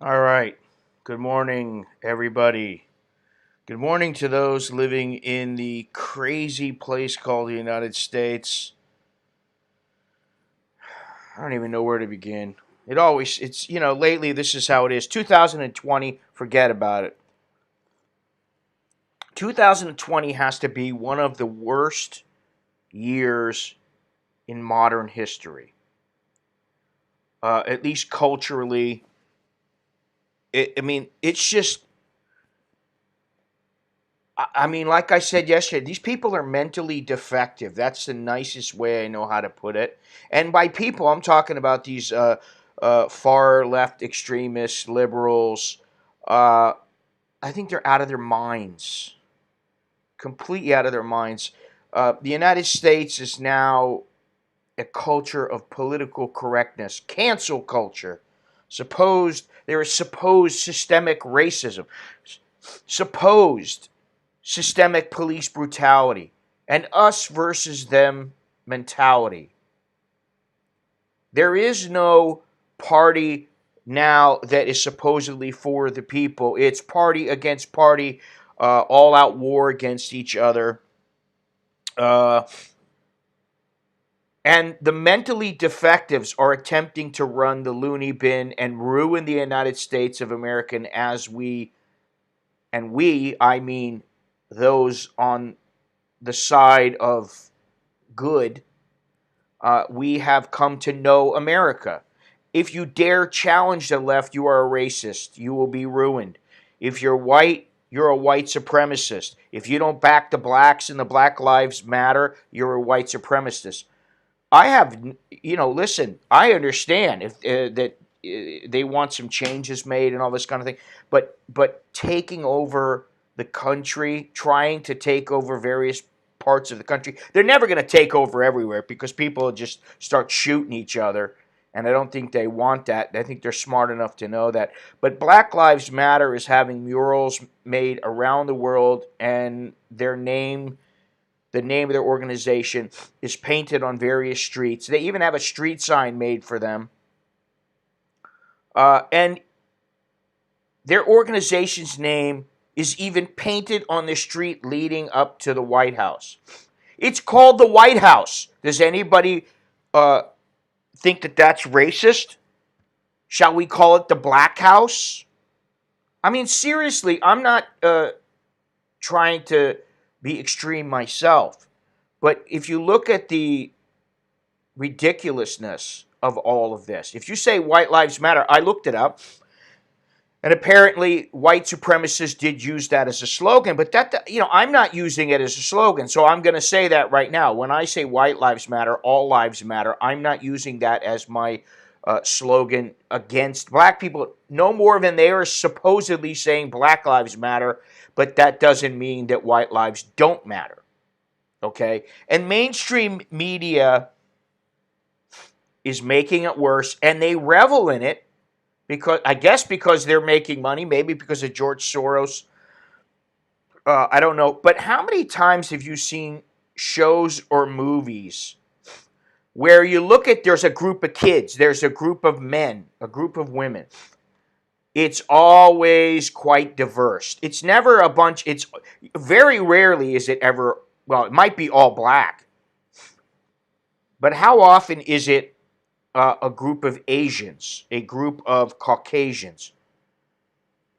All right. Good morning, everybody. Good morning to those living in the crazy place called the United States. I don't even know where to begin. Lately this is how it is. 2020, forget about it. 2020 has to be one of the worst years in modern history. At least culturally. It's just like I said yesterday, these people are mentally defective. That's the nicest way I know how to put it. And by people, I'm talking about these far left extremists, liberals. Uh, I think they're out of their minds, completely out of their minds. The United States is now a culture of political correctness, cancel culture. There is supposed systemic racism, supposed systemic police brutality, and us versus them mentality. There is no party now that is supposedly for the people. It's party against party, all out war against each other. Uh, and the mentally defectives are attempting to run the loony bin and ruin the United States of America as I mean those on the side of good, we have come to know America. If you dare challenge the left, you are a racist. You will be ruined. If you're white, you're a white supremacist. If you don't back the blacks and the Black Lives Matter, you're a white supremacist. Listen, I understand if that they want some changes made and all this kind of thing, but taking over the country, trying to take over various parts of the country, they're never going to take over everywhere because people just start shooting each other, and I don't think they want that. I think they're smart enough to know that. But Black Lives Matter is having murals made around the world, and the name of their organization is painted on various streets. They even have a street sign made for them. And their organization's name is even painted on the street leading up to the White House. It's called the White House. Does anybody uh, think that that's racist? Shall we call it the Black House? I mean, seriously, I'm not trying to be extreme myself. But if you look at the ridiculousness of all of this, if you say white lives matter, I looked it up, and apparently white supremacists did use that as a slogan, but I'm not using it as a slogan, so I'm going to say that right now. When I say white lives matter, all lives matter, I'm not using that as my slogan against black people, no more than they are supposedly saying black lives matter, but that doesn't mean that white lives don't matter. Okay? And mainstream media is making it worse, and they revel in it because they're making money, maybe because of George Soros. I don't know. But how many times have you seen shows or movies where you look at there's a group of kids, there's a group of men, a group of women. It's always quite diverse. It's never a bunch, it's very rarely is it ever, well, it might be all black. But how often is it a group of Asians, a group of Caucasians?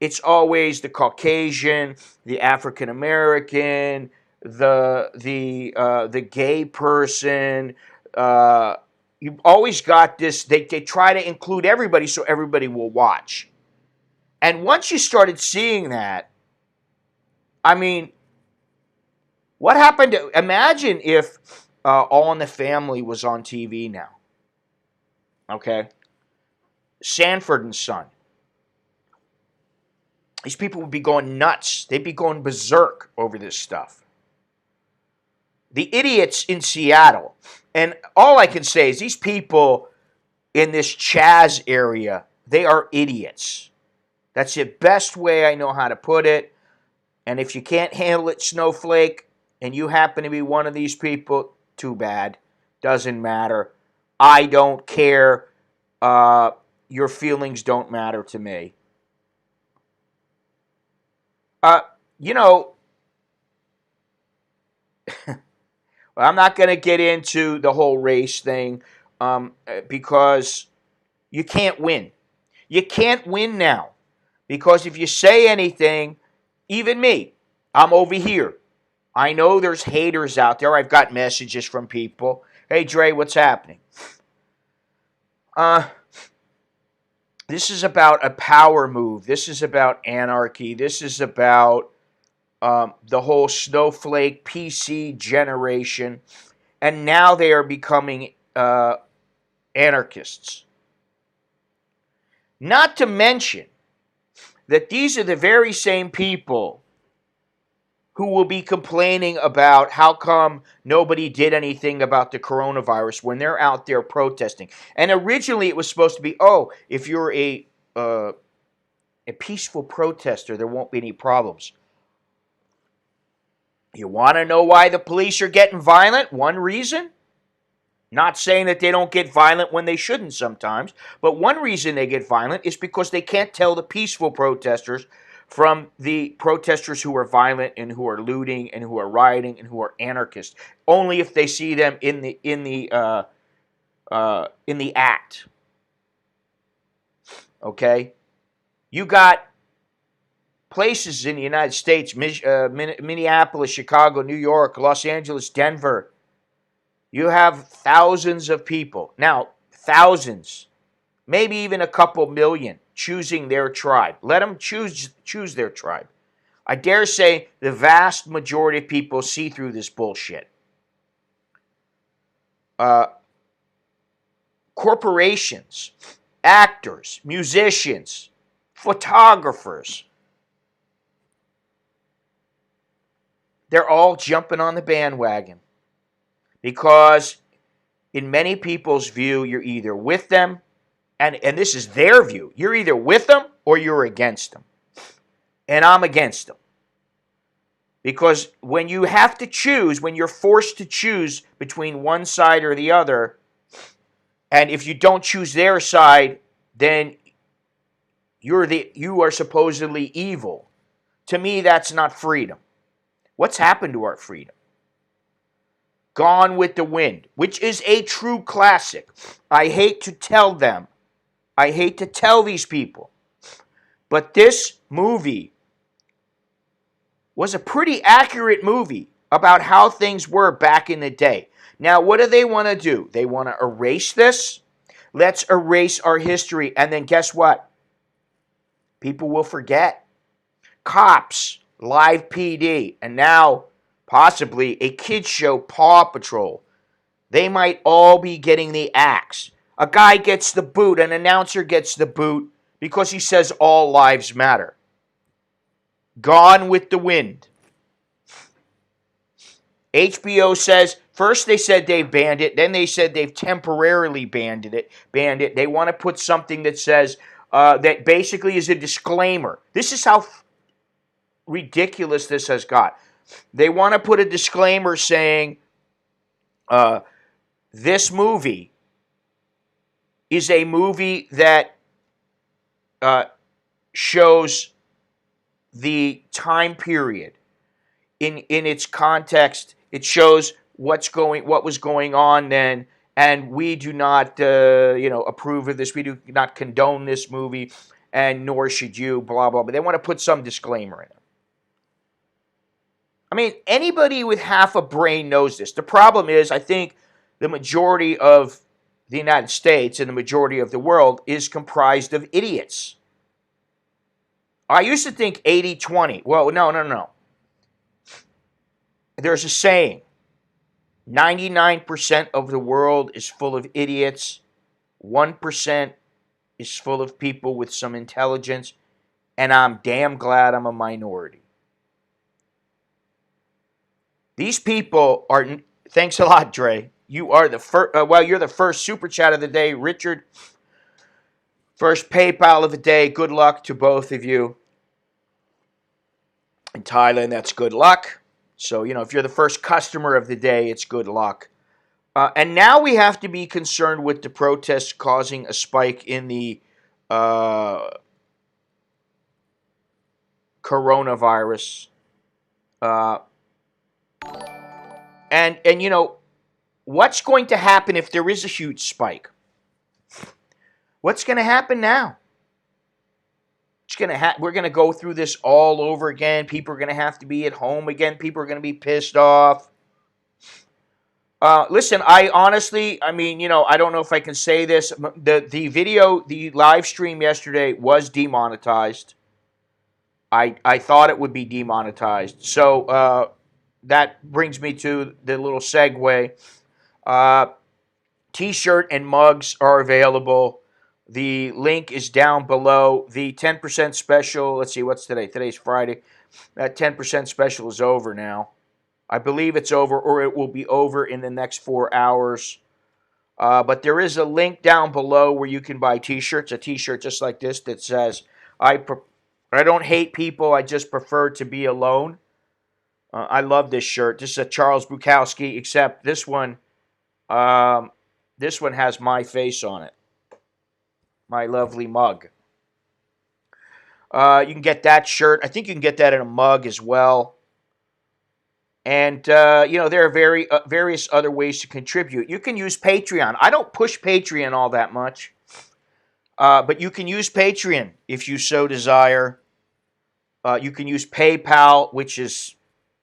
It's always the Caucasian, the African American, the gay person. Uh, you've always got this. They try to include everybody so everybody will watch. And once you started seeing that, I mean, what happened? Imagine if All in the Family was on TV now. Okay, Sanford and Son. These people would be going nuts. They'd be going berserk over this stuff. The idiots in Seattle. And all I can say is these people in this Chaz area, they are idiots. That's the best way I know how to put it. And if you can't handle it, Snowflake, and you happen to be one of these people, too bad. Doesn't matter. I don't care. Your feelings don't matter to me. Uh, you know, I'm not going to get into the whole race thing because you can't win. You can't win now because if you say anything, even me, I'm over here. I know there's haters out there. I've got messages from people. Hey, Dre, what's happening? Uh, this is about a power move. This is about anarchy. This is about the whole snowflake PC generation. And now they are becoming anarchists. Not to mention that these are the very same people who will be complaining about how come nobody did anything about the coronavirus when they're out there protesting. And originally it was supposed to be, oh, if you're a peaceful protester, there won't be any problems. You want to know why the police are getting violent? One reason? Not saying that they don't get violent when they shouldn't sometimes, but one reason they get violent is because they can't tell the peaceful protesters from the protesters who are violent and who are looting and who are rioting and who are anarchists. Only if they see them in the act. Okay, you got places in the United States, Minneapolis, Chicago, New York, Los Angeles, Denver. You have thousands of people. Now, thousands, maybe even a couple million, choosing their tribe. Let them choose their tribe. I dare say the vast majority of people see through this bullshit. Uh, Corporations, actors, musicians, photographers, they're all jumping on the bandwagon because in many people's view, you're either with them, and this is their view, you're either with them or you're against them. And I'm against them. Because when you have to choose, when you're forced to choose between one side or the other, and if you don't choose their side, then you are supposedly evil. To me, that's not freedom. What's happened to our freedom? Gone with the Wind, which is a true classic. I hate to tell them. I hate to tell these people. But this movie was a pretty accurate movie about how things were back in the day. Now, what do they want to do? They want to erase this. Let's erase our history. And then guess what? People will forget. Cops, Live PD, and now possibly a kids show, Paw Patrol. They might all be getting the axe. A guy gets the boot, an announcer gets the boot because he says all lives matter. Gone with the Wind. HBO says, first they said they banned it, then they said they've temporarily banned it. They want to put something that says, that basically is a disclaimer. This is how ridiculous this has got. They want to put a disclaimer saying, this movie is a movie that shows the time period in its context. It shows what was going on then, and we do not approve of this. We do not condone this movie, and nor should you. Blah blah. But they want to put some disclaimer in it. I mean, anybody with half a brain knows this. The problem is, I think the majority of the United States and the majority of the world is comprised of idiots. I used to think 80-20. Well, no. There's a saying, 99% of the world is full of idiots, 1% is full of people with some intelligence, and I'm damn glad I'm a minority. These people are, thanks a lot, Dre. You are the first, you're the first super chat of the day, Richard. First PayPal of the day. Good luck to both of you. In Thailand, that's good luck. So, if you're the first customer of the day, it's good luck. And now we have to be concerned with the protests causing a spike in the coronavirus. Uh, and you know, what's going to happen if there is a huge spike? What's going to happen now? We're going to go through this all over again. People are going to have to be at home again. People are going to be pissed off. Listen, I mean, you know, I don't know if I can say this. The live stream yesterday was demonetized. I thought it would be demonetized. So that brings me to the little segue. T-shirt and mugs are available. The link is down below. The 10% special, let's see, what's today? Today's Friday. That 10% special is over now. I believe it's over, or it will be over in the next 4 hours. But there is a link down below where you can buy T-shirts. A T-shirt just like this that says, I don't hate people, I just prefer to be alone. I love this shirt. This is a Charles Bukowski, except this one has my face on it. My lovely mug. You can get that shirt. I think you can get that in a mug as well. And, you know, there are various other ways to contribute. You can use Patreon. I don't push Patreon all that much. But you can use Patreon if you so desire. You can use PayPal, which is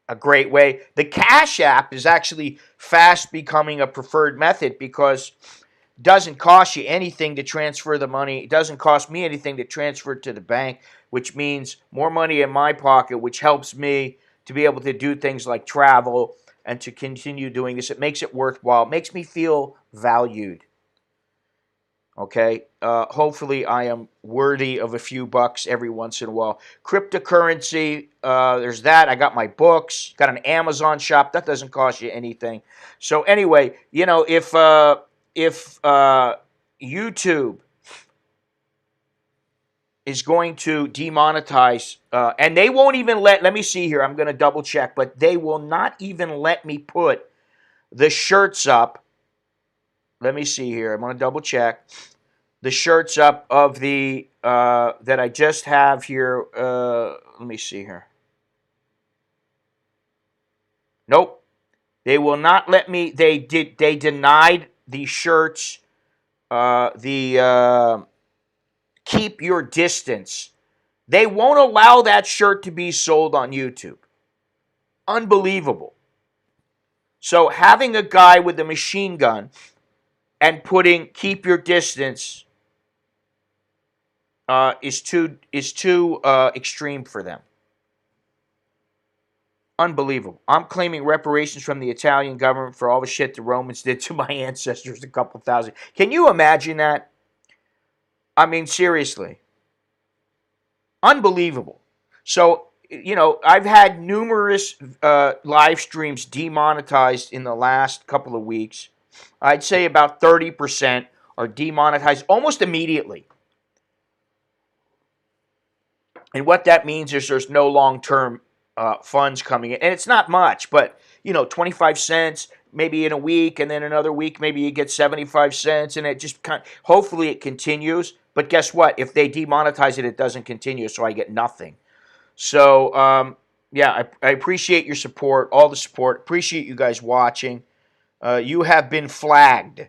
a great way. The Cash App is actually fast becoming a preferred method because it doesn't cost you anything to transfer the money. It doesn't cost me anything to transfer it to the bank, which means more money in my pocket, which helps me to be able to do things like travel and to continue doing this. It makes it worthwhile. It makes me feel valued. Okay? Hopefully I am worthy of a few bucks every once in a while. Cryptocurrency, there's that. I got my books. Got an Amazon shop. That doesn't cost you anything. So anyway, you know, if YouTube is going to demonetize, and they won't even let me see here, I'm going to double check, but they will not even let me put the shirts up. Let me see here, I'm going to double check. The shirts up of the, that I just have here, let me see here. Nope. They will not let me, they denied the shirts, keep your distance. They won't allow that shirt to be sold on YouTube. Unbelievable. So having a guy with a machine gun and putting "keep your distance" is too extreme for them. Unbelievable. I'm claiming reparations from the Italian government for all the shit the Romans did to my ancestors a couple thousand. Can you imagine that? I mean, seriously. Unbelievable. So, you know, I've had numerous live streams demonetized in the last couple of weeks. I'd say about 30% are demonetized almost immediately. And what that means is there's no long-term funds coming in. And it's not much, but, you know, 25 cents maybe in a week, and then another week maybe you get 75 cents, and it just hopefully it continues. But guess what? If they demonetize it, it doesn't continue, so I get nothing. So, yeah, I appreciate your support, all the support. Appreciate you guys watching. You have been flagged.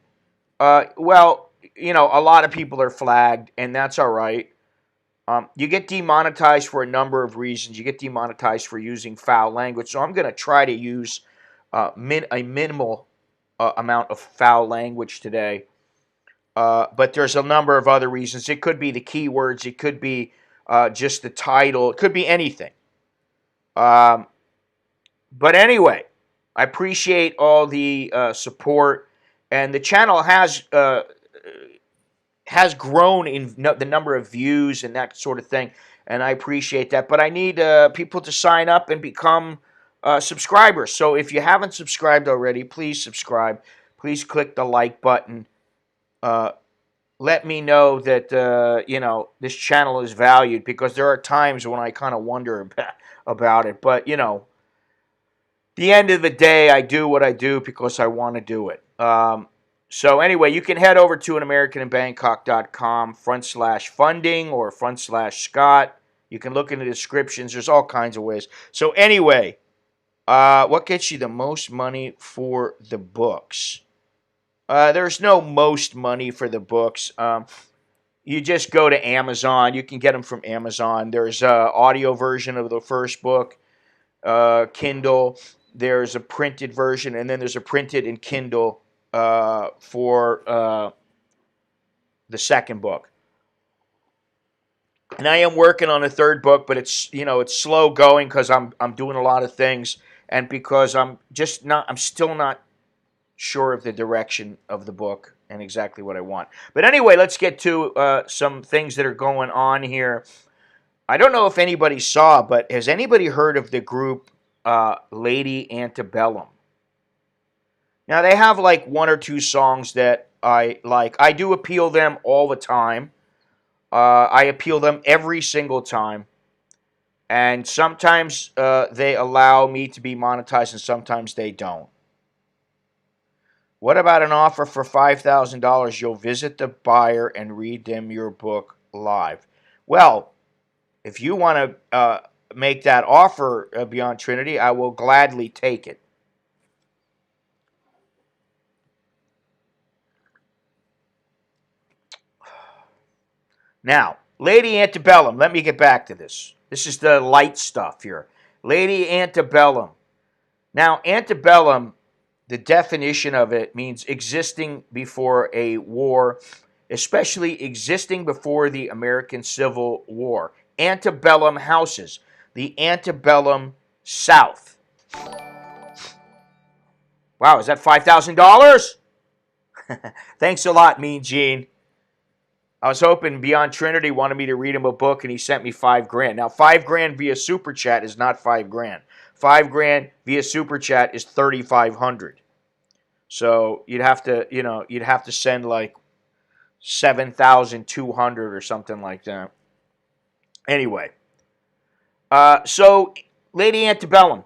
Well, you know, a lot of people are flagged, and that's all right. You get demonetized for a number of reasons. You get demonetized for using foul language. So I'm going to try to use a minimal amount of foul language today. But there's a number of other reasons. It could be the keywords. It could be just the title. It could be anything. But anyway, I appreciate all the support. And the channel has grown in the number of views and that sort of thing, and I appreciate that. But I need people to sign up and become subscribers. So if you haven't subscribed already, please subscribe. Please click the like button. Let me know that you know, this channel is valued, because there are times when I kind of wonder about it. But you know, the end of the day, I do what I do because I want to do it. So anyway, you can head over to AnAmericanInBangkok.com /funding or /Scott. You can look in the descriptions. There's all kinds of ways. So anyway, what gets you the most money for the books? There's no most money for the books. You just go to Amazon. You can get them from Amazon. There's an audio version of the first book, Kindle. There's a printed version, and then there's a printed and Kindle for the second book. And I am working on a third book, but it's slow going because I'm doing a lot of things, and because I'm still not sure of the direction of the book and exactly what I want. But anyway, let's get to some things that are going on here. I don't know if anybody saw, but has anybody heard of the group Lady Antebellum? Now, they have like one or two songs that I like. I do appeal them all the time. I appeal them every single time. And sometimes they allow me to be monetized and sometimes they don't. What about an offer for $5,000? You'll visit the buyer and read them your book live. Well, if you want to make that offer, Beyond Trinity, I will gladly take it. Now, Lady Antebellum, let me get back to this. This is the light stuff here. Lady Antebellum. Now, antebellum, the definition of it means existing before a war, especially existing before the American Civil War. Antebellum houses, the antebellum South. Wow, is that $5,000? Thanks a lot, Mean Gene. I was hoping Beyond Trinity wanted me to read him a book, and he sent me $5,000. Now, $5,000 via Super Chat is not $5,000. $5,000 via Super Chat is $3,500. So you'd have to send like 7,200 or something like that. Anyway, so Lady Antebellum,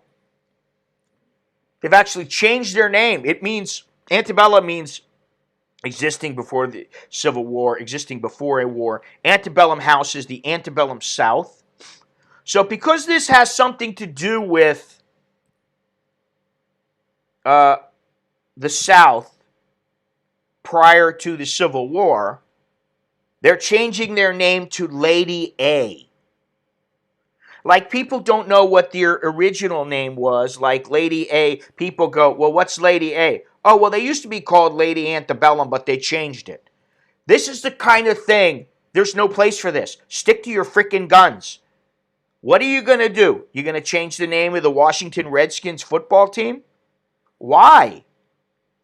they've actually changed their name. It means Antebellum means existing before the Civil War, existing before a war. Antebellum house is the antebellum South. So because this has something to do with the South prior to the Civil War, they're changing their name to Lady A. Like, people don't know what their original name was. Like Lady A, people go, well, what's Lady A? Oh, well, they used to be called Lady Antebellum, but they changed it. This is the kind of thing, there's no place for this. Stick to your freaking guns. What are you going to do? You're going to change the name of the Washington Redskins football team? Why?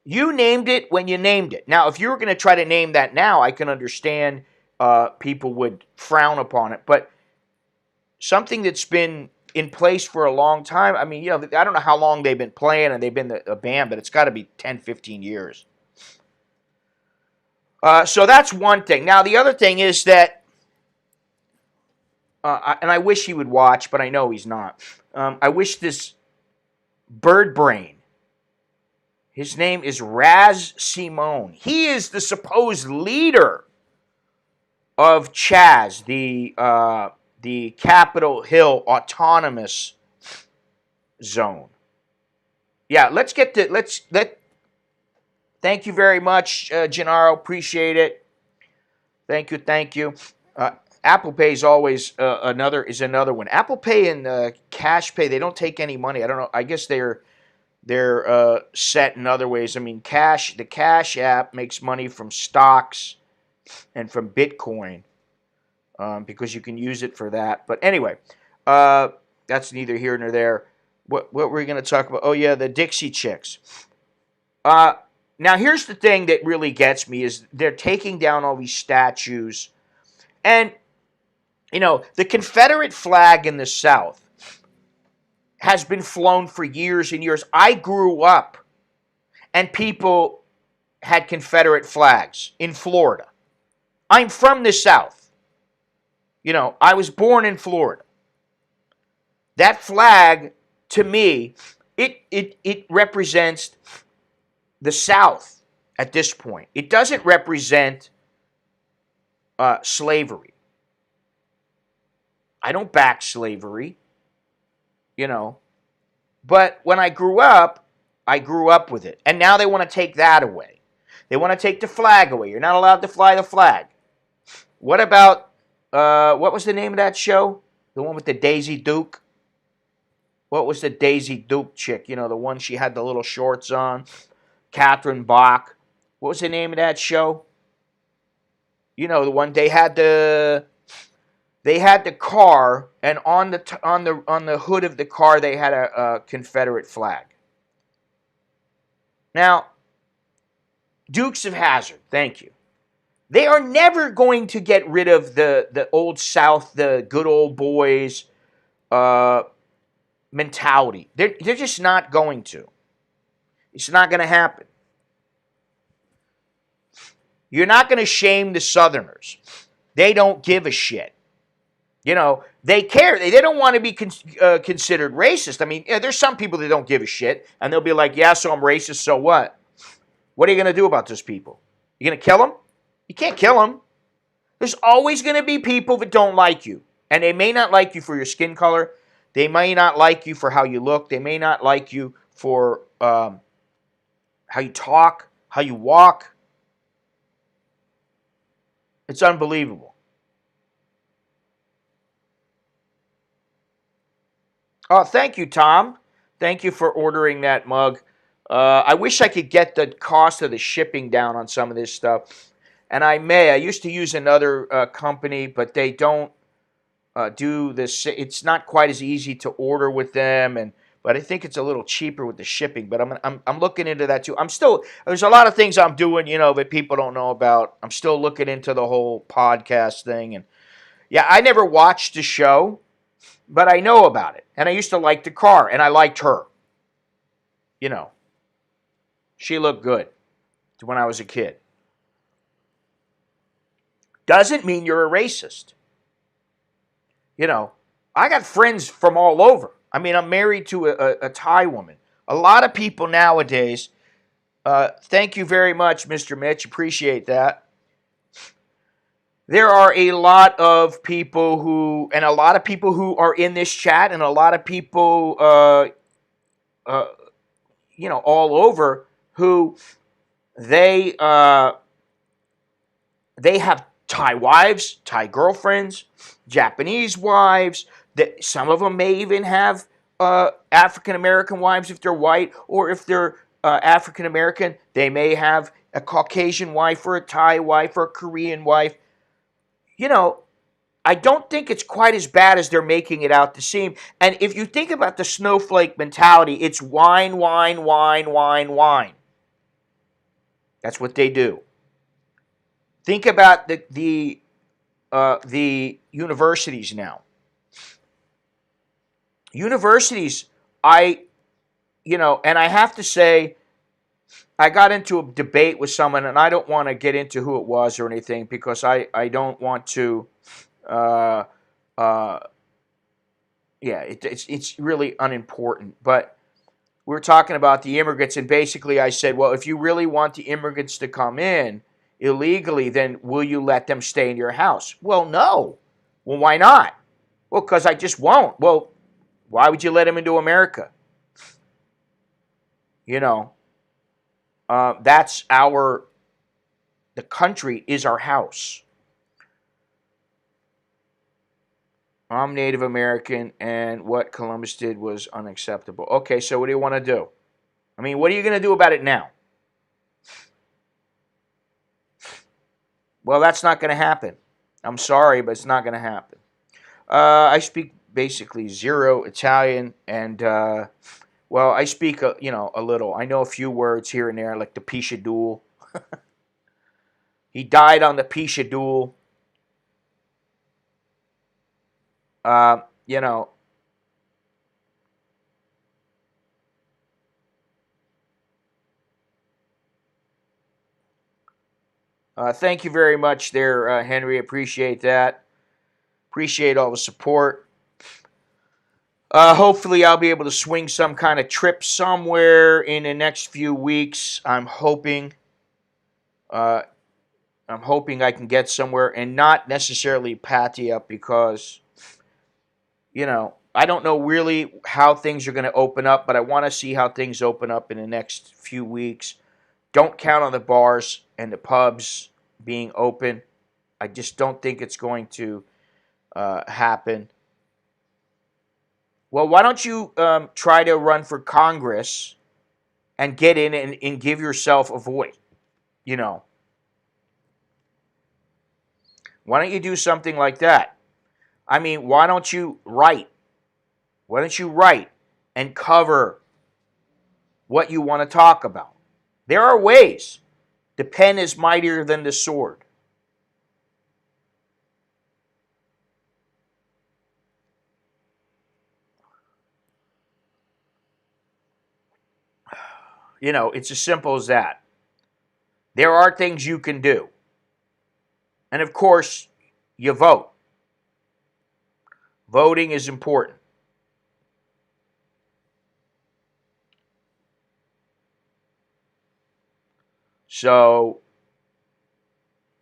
You named it when you named it. Now, if you were going to try to name that now, I can understand people would frown upon it. But something that's been in place for a long time, I mean, I don't know how long they've been playing and they've been a band, but it's got to be 10, 15 years. So that's one thing. Now, the other thing is that, and I wish he would watch, but I know he's not. I wish this bird brain, his name is Raz Simone. He is the supposed leader of Chaz, the Capitol Hill Autonomous Zone. Yeah, thank you very much, Gennaro. Appreciate it. Thank you. Apple Pay is always another one. Apple Pay and Cash Pay, they don't take any money. I don't know. I guess they're set in other ways. I mean, the Cash app makes money from stocks and from Bitcoin because you can use it for that. But anyway, that's neither here nor there. What were we going to talk about? Oh, yeah, the Dixie Chicks. Now, here's the thing that really gets me is they're taking down all these statues. And, the Confederate flag in the South has been flown for years and years. I grew up and people had Confederate flags in Florida. I'm from the South. I was born in Florida. That flag, to me, it represents the South at this point. It doesn't represent slavery. I don't back slavery, you know. But when I grew up with it. And now they want to take that away. They want to take the flag away. You're not allowed to fly the flag. What about, what was the name of that show? The one with the Daisy Duke? What was the Daisy Duke chick? You know, the one she had the little shorts on? Catherine Bach. What was the name of that show? You know, the one they had the car, and on the hood of the car they had a Confederate flag. Now, Dukes of Hazzard, thank you. They are never going to get rid of the old South, the good old boys mentality. They're just not going to. It's not going to happen. You're not going to shame the Southerners. They don't give a shit. You know, they care. They don't want to be considered racist. I mean, there's some people that don't give a shit, and they'll be like, yeah, so I'm racist, so what? What are you going to do about those people? You going to kill them? You can't kill them. There's always going to be people that don't like you, and they may not like you for your skin color. They may not like you for how you look. They may not like you for how you talk, how you walk. It's unbelievable. Oh, thank you, Tom. Thank you for ordering that mug. I wish I could get the cost of the shipping down on some of this stuff. And I may. I used to use another company, but they don't do this. It's not quite as easy to order with them, but I think it's a little cheaper with the shipping. But I'm looking into that too. There's a lot of things I'm doing, that people don't know about. I'm still looking into the whole podcast thing, and yeah, I never watched the show, but I know about it, and I used to like the car, and I liked her. She looked good when I was a kid. Doesn't mean you're a racist. I got friends from all over. I mean, I'm married to a Thai woman. A lot of people nowadays, thank you very much, Mr. Mitch, appreciate that. There are a lot of people who are in this chat, and a lot of people, all over, who they have Thai wives, Thai girlfriends, Japanese wives. That some of them may even have African American wives if they're white, or if they're African American, they may have a Caucasian wife, or a Thai wife, or a Korean wife. I don't think it's quite as bad as they're making it out to seem. And if you think about the snowflake mentality, it's wine, wine, wine, wine, wine. That's what they do. Think about the universities now. Universities, and I have to say, I got into a debate with someone, and I don't want to get into who it was or anything, because I don't want to, it's really unimportant. But we were talking about the immigrants, and basically I said, well, if you really want the immigrants to come in illegally, then will you let them stay in your house? Well, no. Well, why not? Well, because I just won't. Well, why would you let them into America? That's the country is our house. I'm Native American, and what Columbus did was unacceptable. Okay, so what do you want to do? I mean, what are you going to do about it now? Well, that's not going to happen. I'm sorry, but it's not going to happen. I speak basically zero Italian, and I speak a little. I know a few words here and there, like the Pisha Duel. He died on the Pisha Duel. Thank you very much there, Henry. Appreciate that. Appreciate all the support. Hopefully I'll be able to swing some kind of trip somewhere in the next few weeks. I'm hoping I can get somewhere, and not necessarily Pattaya, because I don't know really how things are going to open up, but I want to see how things open up in the next few weeks. Don't count on the bars and the pubs being open. I just don't think it's going to happen. Well, why don't you try to run for Congress and get in and give yourself a voice? You know, why don't you do something like that? I mean, why don't you write? Why don't you write and cover what you want to talk about? There are ways. The pen is mightier than the sword. It's as simple as that. There are things you can do. And of course, you vote. Voting is important. So,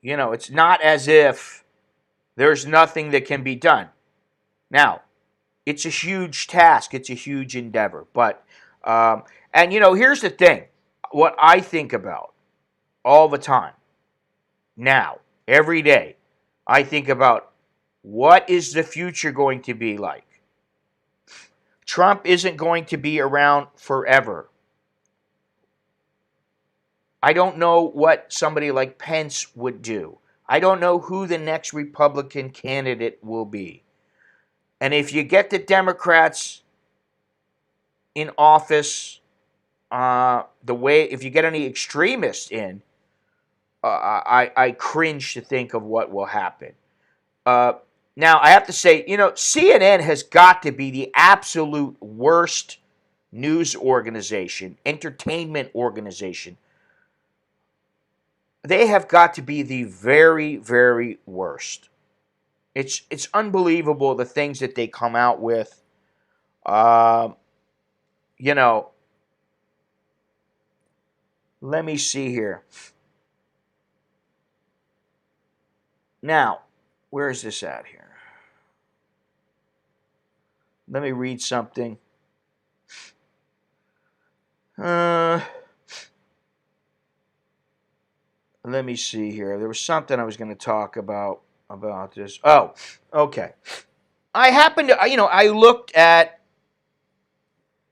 it's not as if there's nothing that can be done. Now, it's a huge task, it's a huge endeavor. And here's the thing what I think about all the time, now, every day, I think about what is the future going to be like? Trump isn't going to be around forever. I don't know what somebody like Pence would do. I don't know who the next Republican candidate will be. And if you get the Democrats in office, if you get any extremists in, I cringe to think of what will happen. Now, I have to say, CNN has got to be the absolute worst news organization, entertainment organization. They have got to be the very, very worst. It's unbelievable the things that they come out with. Let me see here. Now, where is this at here? Let me read something. Let me see here. There was something I was going to talk about this. Oh, okay. I happened to, I looked at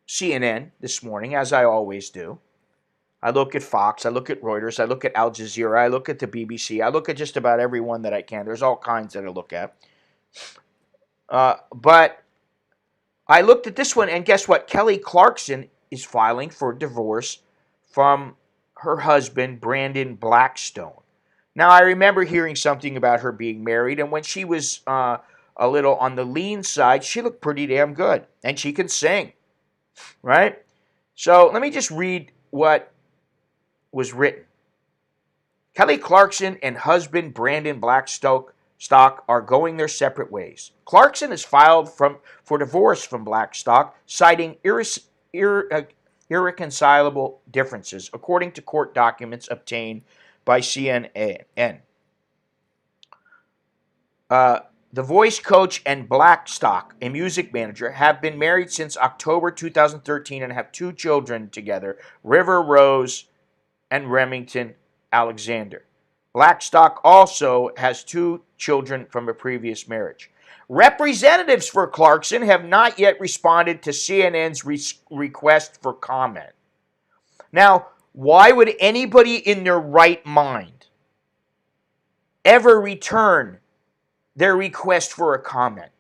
CNN this morning, as I always do. I look at Fox, I look at Reuters, I look at Al Jazeera, I look at the BBC, I look at just about every one that I can. There's all kinds that I look at. But I looked at this one, and guess what? Kelly Clarkson is filing for divorce from her husband, Brandon Blackstone. Now, I remember hearing something about her being married, and when she was a little on the lean side, she looked pretty damn good, and she can sing, right? So let me just read what was written. Kelly Clarkson and husband Brandon Blackstock are going their separate ways. Clarkson has filed for divorce from Blackstock, citing irreconcilable differences, according to court documents obtained by CNN. The voice coach and Blackstock, a music manager, have been married since October 2013 and have 2 children together, River Rose and Remington Alexander. Blackstock also has 2 children from a previous marriage. Representatives for Clarkson have not yet responded to CNN's request for comment. Now, why would anybody in their right mind ever return their request for a comment?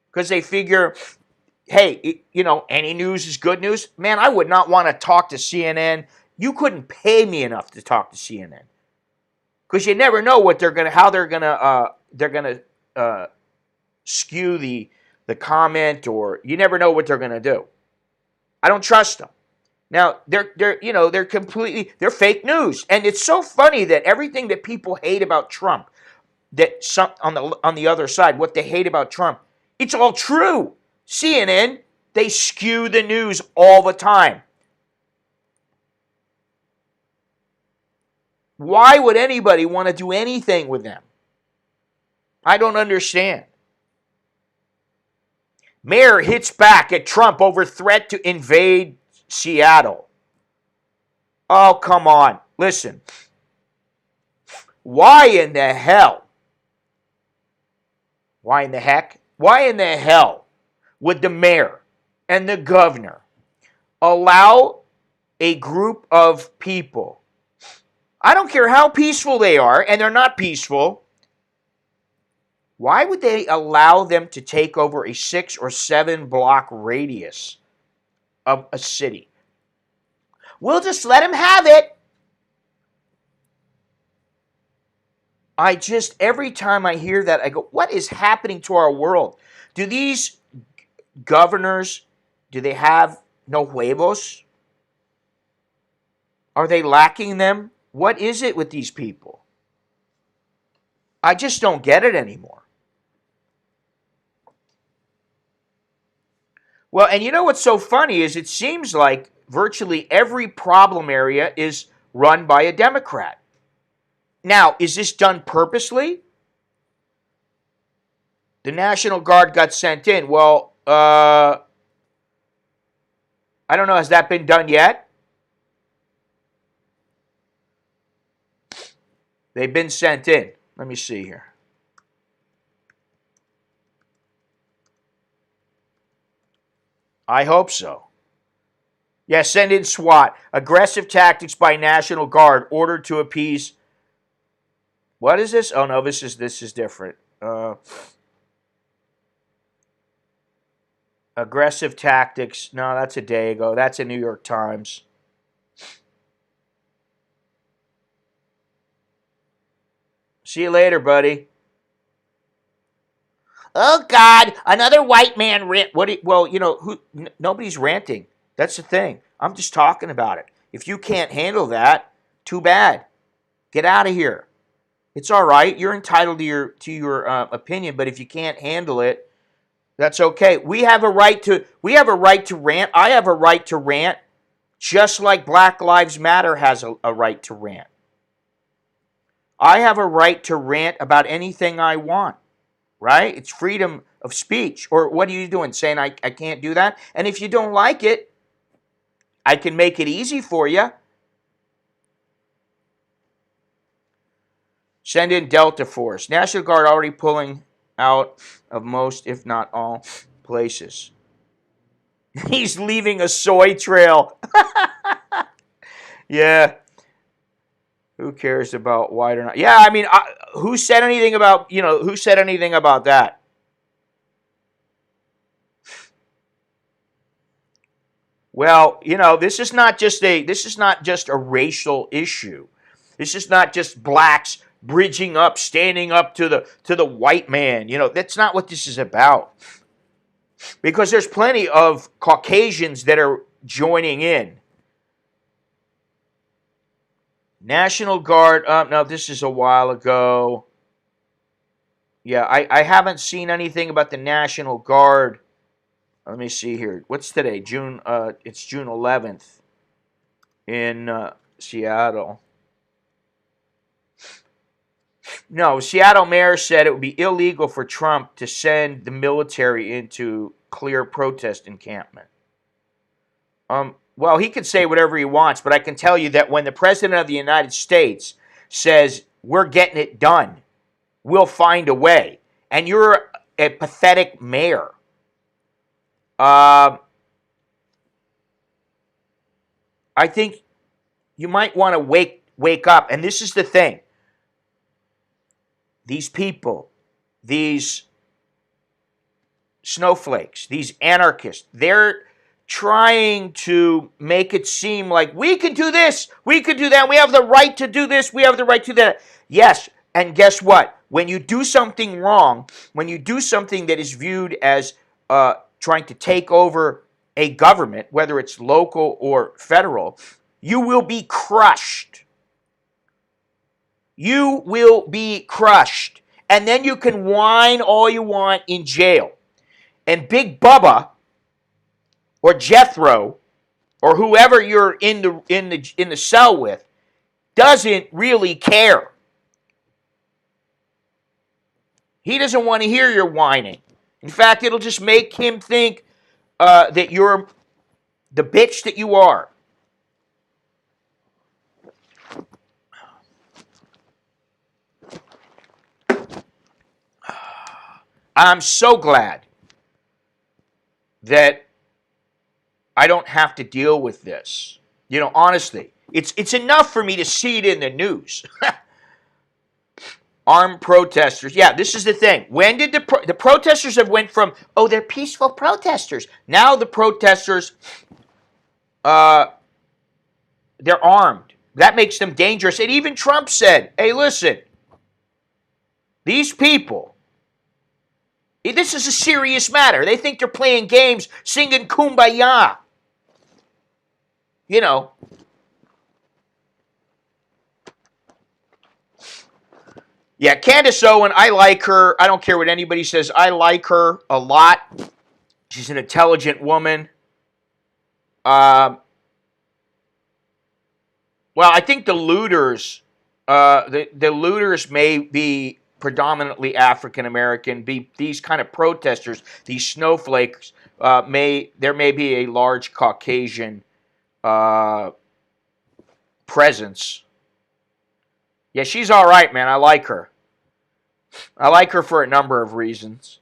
Because they figure, hey, any news is good news. Man, I would not want to talk to CNN. You couldn't pay me enough to talk to CNN, because you never know how they're gonna skew the comment, or you never know what they're gonna do. I don't trust them. Now they're fake news, and it's so funny that everything that people hate about Trump, that some on the other side, what they hate about Trump, it's all true. CNN, they skew the news all the time. Why would anybody want to do anything with them? I don't understand. Mayor hits back at Trump over threat to invade Seattle. Oh, come on. Listen. Why in the hell? Why in the heck? Why in the hell would the mayor and the governor allow a group of people, I don't care how peaceful they are, and they're not peaceful, why would they allow them to take over a 6 or 7 block radius of a city? We'll just let them have it. Every time I hear that, I go, what is happening to our world? Do these governors, do they have no huevos? Are they lacking them? What is it with these people? I just don't get it anymore. Well, and you know what's so funny is it seems like virtually every problem area is run by a Democrat. Now, is this done purposely? The National Guard got sent in. Well, I don't know. Has that been done yet? They've been sent in. Let me see here. I hope so. Yeah, send in SWAT. Aggressive tactics by National Guard ordered to appease. What is this? Oh no, this is different. Aggressive tactics. No, that's a day ago. That's a New York Times. See you later, buddy. Oh God, another white man rant. Well, you know, nobody's ranting. That's the thing. I'm just talking about it. If you can't handle that, too bad. Get out of here. It's all right. You're entitled to your opinion, but if you can't handle it, that's okay. We have a right to rant. I have a right to rant, just like Black Lives Matter has a right to rant. I have a right to rant about anything I want, right? It's freedom of speech. Or what are you doing, saying I can't do that? And if you don't like it, I can make it easy for you. Send in Delta Force. National Guard already pulling out of most, if not all, places. He's leaving a soy trail. Yeah. Who cares about white or not? Yeah, I mean, who said anything about, who said anything about that? Well, this is not just a racial issue. This is not just blacks bridging up, standing up to the white man. That's not what this is about. Because there's plenty of Caucasians that are joining in. National Guard, no, this is a while ago. Yeah, I haven't seen anything about the National Guard. Let me see here. What's today? It's June 11th in Seattle. No, Seattle mayor said it would be illegal for Trump to send the military into clear protest encampment. Well, he can say whatever he wants, but I can tell you that when the President of the United States says, we're getting it done, we'll find a way, and you're a pathetic mayor, I think you might want to wake up. And this is the thing. These people, these snowflakes, these anarchists, they're trying to make it seem like we could do this, we could do that, we have the right to do this, we have the right to do that. Yes, and guess what? When you do something wrong, when you do something that is viewed as trying to take over a government, whether it's local or federal, you will be crushed. You will be crushed. And then you can whine all you want in jail. And Big Bubba or Jethro or whoever you're in the cell with doesn't really care. He doesn't want to hear your whining. In fact, it'll just make him think that you're the bitch that you are. I'm so glad that I don't have to deal with this. You know, honestly, it's enough for me to see it in the news. Armed protesters. Yeah, this is the thing. When did the protesters have went from, oh, they're peaceful protesters. Now the protesters, uh, they're armed. That makes them dangerous. And even Trump said, hey, listen, these people, this is a serious matter. They think they're playing games, singing Kumbaya. You know. Yeah, Candace Owen, I like her. I don't care what anybody says. I like her a lot. She's an intelligent woman. Uh, well, I think the looters, the looters may be predominantly African American. Be these kind of protesters, these snowflakes. There may be a large Caucasian uh, presence. Yeah, she's all right, man. I like her. I like her for a number of reasons.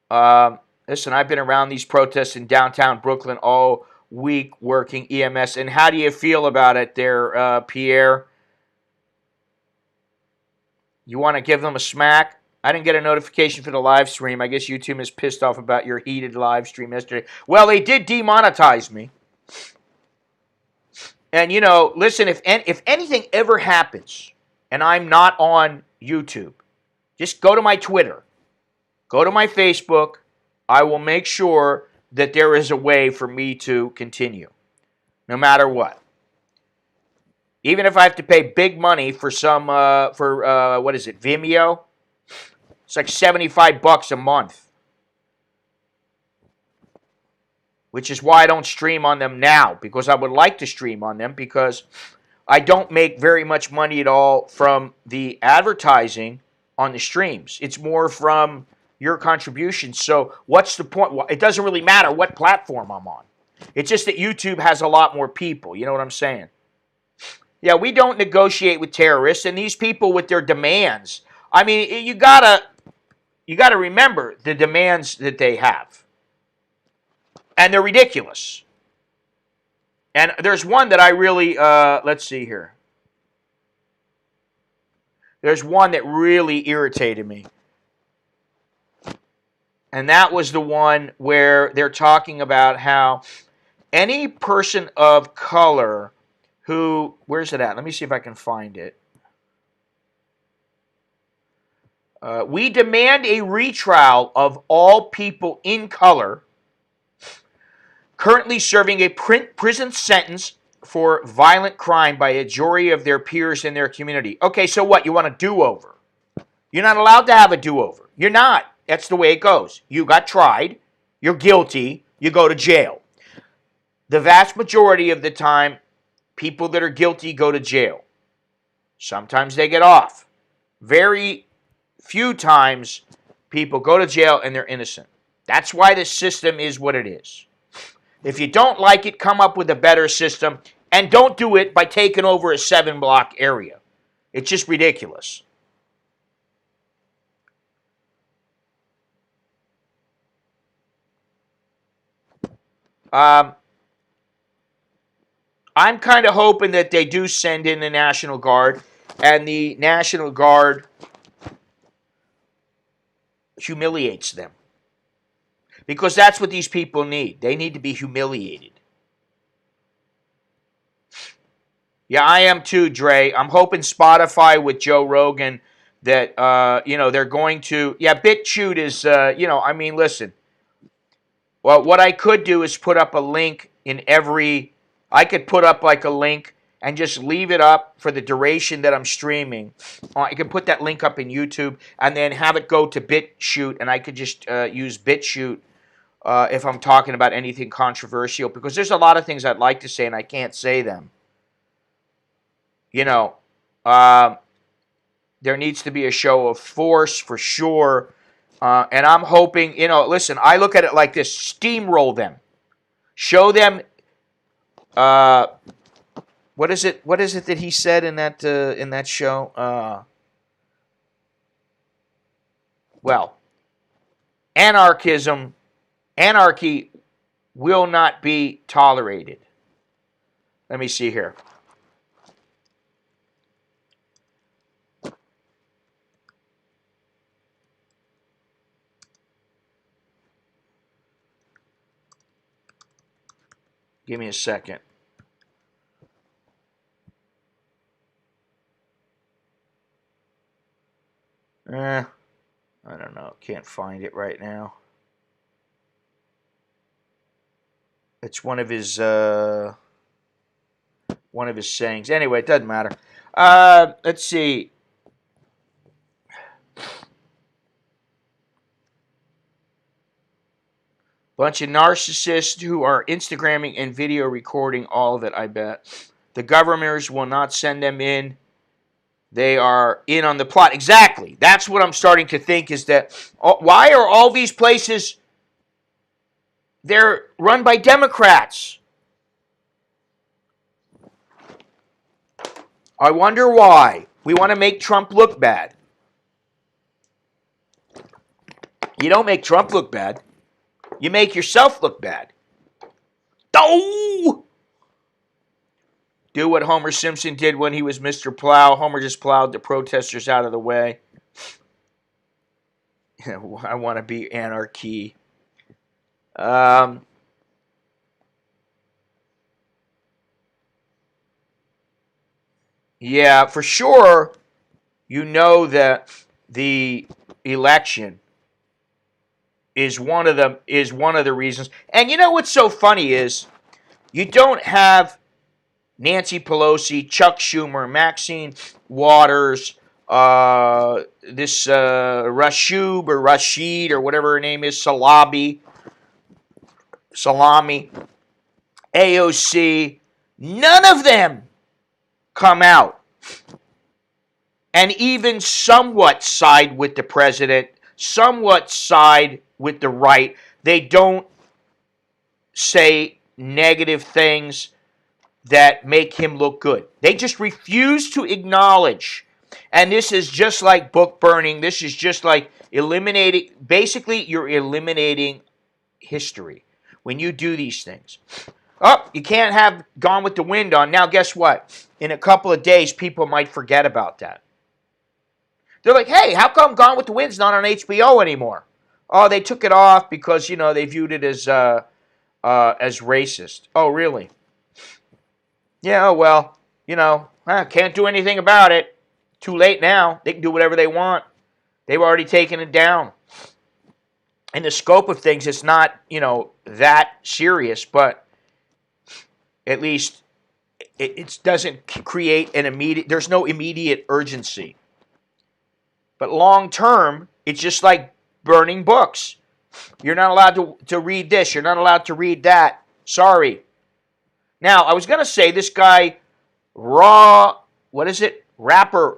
Listen, I've been around these protests in downtown Brooklyn all week working EMS. And how do you feel about it there, Pierre? You want to give them a smack? I didn't get a notification for the live stream. I guess YouTube is pissed off about your heated live stream yesterday. Well, they did demonetize me. And, you know, listen, if anything ever happens and I'm not on YouTube, just go to my Twitter, go to my Facebook. I will make sure that there is a way for me to continue, no matter what. Even if I have to pay big money for what is it, Vimeo? It's like $75 a month. Which is why I don't stream on them now, because I would like to stream on them, because I don't make very much money at all from the advertising on the streams. It's more from your contributions. So what's the point? Well, it doesn't really matter what platform I'm on. It's just that YouTube has a lot more people. You know what I'm saying? Yeah, we don't negotiate with terrorists, and these people with their demands. I mean, you gotta remember the demands that they have, and they're ridiculous. And there's one that I really let's see here. There's one that really irritated me. And that was the one where they're talking about how any person of color who, where's it at? Let me see if I can find it. We demand a retrial of all people in color currently serving a prison sentence for violent crime by a jury of their peers in their community. Okay, so what? You want a do-over? You're not allowed to have a do-over. You're not. That's the way it goes. You got tried. You're guilty. You go to jail. The vast majority of the time, people that are guilty go to jail. Sometimes they get off. Very few times people go to jail and they're innocent. That's why the system is what it is. If you don't like it, come up with a better system, and don't do it by taking over a 7-block area. It's just ridiculous. I'm kind of hoping that they do send in the National Guard, and the National Guard humiliates them. Because that's what these people need. They need to be humiliated. Yeah, I am too, Dre. I'm hoping Spotify with Joe Rogan that, they're going to... Yeah, BitChute is, I mean, listen. Well, what I could do is put up a link in every... I could put up like a link and just leave it up for the duration that I'm streaming. I can put that link up in YouTube and then have it go to BitChute, and I could just use BitChute if I'm talking about anything controversial, because there's a lot of things I'd like to say and I can't say them. You know, there needs to be a show of force for sure. And I'm hoping, listen, I look at it like this: steamroll them, show them. What is it? What is it that he said in that show? Well, anarchy will not be tolerated. Let me see here. Give me a second. I don't know. Can't find it right now. It's one of his sayings. Anyway, it doesn't matter. Let's see. Bunch of narcissists who are Instagramming and video recording all of it, I bet. The governors will not send them in. They are in on the plot. Exactly. That's what I'm starting to think is that why are all these places, they're run by Democrats? I wonder why. We want to make Trump look bad. You don't make Trump look bad. You make yourself look bad. Oh! Do what Homer Simpson did when he was Mr. Plow. Homer just plowed the protesters out of the way. I want to be anarchy. Yeah, for sure, you know that the election is one of the reasons. And you know what's so funny is you don't have Nancy Pelosi, Chuck Schumer, Maxine Waters, this Rashub or Rashid or whatever her name is, Salami, AOC. None of them come out and even somewhat side with the president, somewhat side with the right. They don't say negative things that make him look good. They just refuse to acknowledge. And this is just like book burning. This is just like eliminating. Basically, you're eliminating history when you do these things. Oh, you can't have Gone with the Wind on. Now, guess what? In a couple of days, people might forget about that. They're like, hey, how come Gone with the Wind's not on HBO anymore? Oh, they took it off because, they viewed it as racist. Oh, really? Yeah, well, can't do anything about it. Too late now. They can do whatever they want. They've already taken it down. In the scope of things, it's not, that serious, but at least it doesn't create there's no immediate urgency. But long term, it's just like burning books. You're not allowed to read this. You're not allowed to read that. Sorry. Now, I was going to say this guy, rapper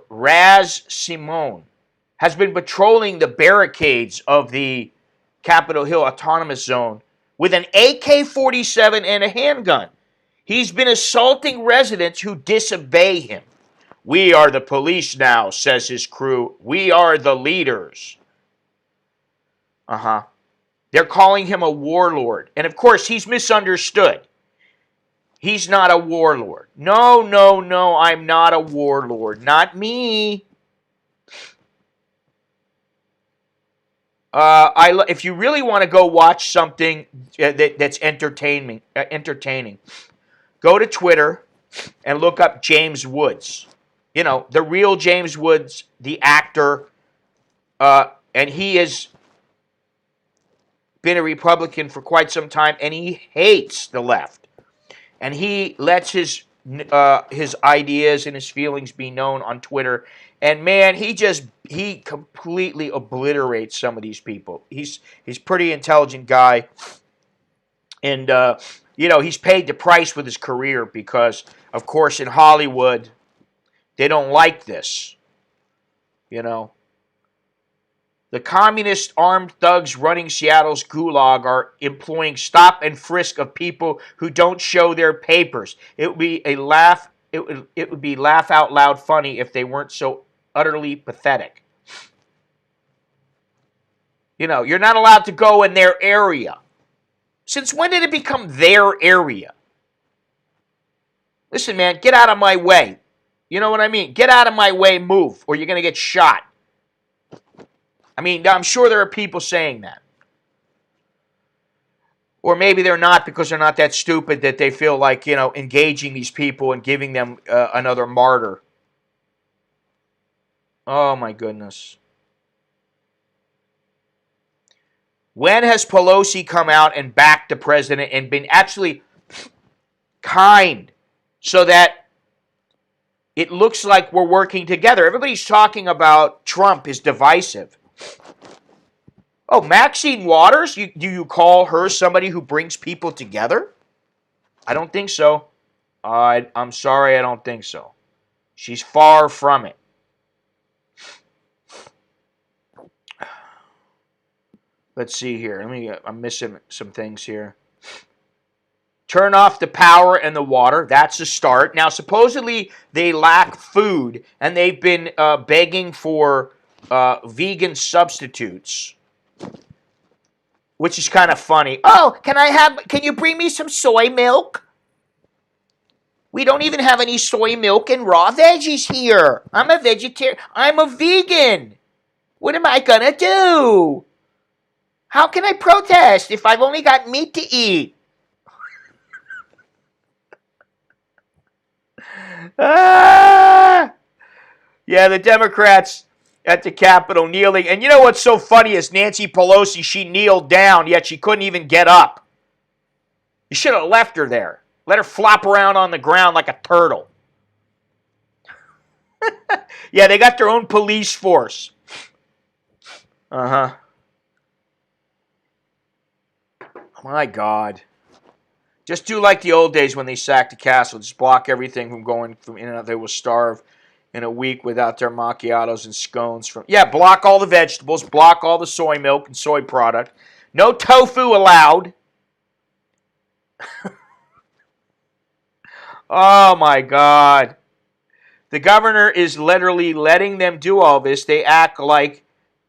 Raz Simone, has been patrolling the barricades of the Capitol Hill Autonomous Zone with an AK-47 and a handgun. He's been assaulting residents who disobey him. We are the police now, says his crew. We are the leaders. They're calling him a warlord. And of course, he's misunderstood. He's not a warlord. No, I'm not a warlord. Not me. If you really want to go watch something that's entertaining, go to Twitter and look up James Woods. The real James Woods, the actor, and he has been a Republican for quite some time, and he hates the left. And he lets his ideas and his feelings be known on Twitter. And man, he completely obliterates some of these people. He's pretty intelligent guy, and he's paid the price with his career because, of course, in Hollywood, they don't like this. The communist armed thugs running Seattle's gulag are employing stop and frisk of people who don't show their papers. It would be a laugh. It would be laugh out loud funny if they weren't so utterly pathetic. You know, you're not allowed to go in their area. Since when did it become their area? Listen, man, get out of my way. You know what I mean? Get out of my way, move, or you're going to get shot. I mean, I'm sure there are people saying that. Or maybe they're not because they're not that stupid that they feel like, you know, engaging these people and giving them another martyr. Oh, my goodness. When has Pelosi come out and backed the president and been actually kind so that it looks like we're working together? Everybody's talking about Trump is divisive. Oh, Maxine Waters? Do you call her somebody who brings people together? I don't think so. I'm sorry, I don't think so. She's far from it. Let's see here. I'm missing some things here. Turn off the power and the water. That's a start. Now, supposedly they lack food, and they've been begging for vegan substitutes, which is kind of funny. Oh, can you bring me some soy milk? We don't even have any soy milk and raw veggies here. I'm a vegetarian. I'm a vegan. What am I going to do? How can I protest if I've only got meat to eat? Yeah, the Democrats at the Capitol kneeling. And you know what's so funny is Nancy Pelosi, she kneeled down, yet she couldn't even get up. You should have left her there. Let her flop around on the ground like a turtle. Yeah, they got their own police force. Uh-huh. My God. Just do like the old days when they sacked the castle. Just block everything from going from in and out. They will starve in a week without their macchiatos and scones. Block all the vegetables. Block all the soy milk and soy product. No tofu allowed. Oh, my God. The governor is literally letting them do all this. They act like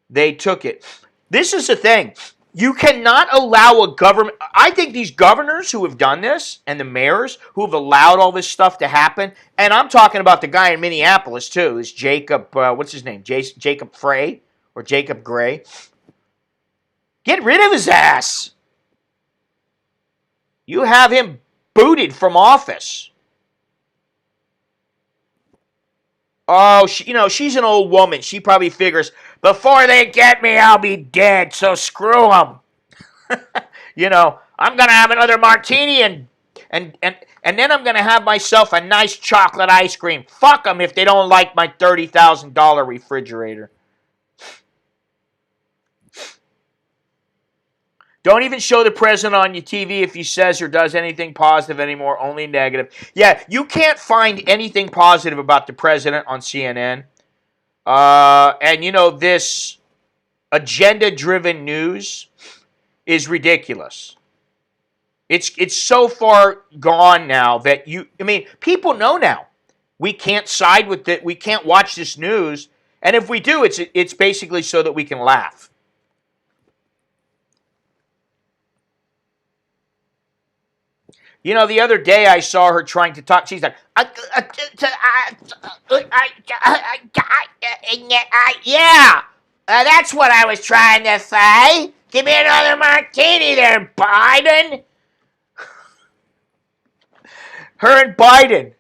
they took it. This is the thing. You cannot allow a government. I think these governors who have done this and the mayors who have allowed all this stuff to happen, and I'm talking about the guy in Minneapolis too, is Jacob, what's his name? Jacob Frey or Jacob Gray. Get rid of his ass. You have him booted from office. Oh, she's an old woman. She probably figures, before they get me, I'll be dead, so screw them. I'm going to have another martini and then I'm going to have myself a nice chocolate ice cream. Fuck them if they don't like my $30,000 refrigerator. Don't even show the president on your TV if he says or does anything positive anymore, only negative. Yeah, you can't find anything positive about the president on CNN. And this agenda-driven news is ridiculous. It's so far gone now that people know now. We can't side with it. We can't watch this news. And if we do, it's basically so that we can laugh. The other day I saw her trying to talk. She's like, yeah, that's what I was trying to say. Give me another martini there, Biden. Her and Biden.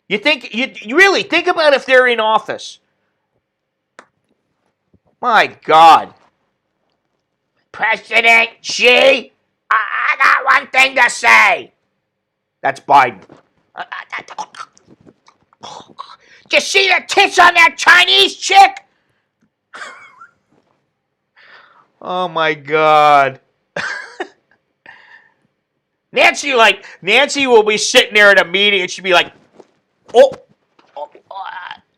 You really think about if they're in office. My God. President Xi, I got one thing to say. That's Biden. Did you see the tits on that Chinese chick? Oh my God. Nancy will be sitting there at a meeting and she'll be like,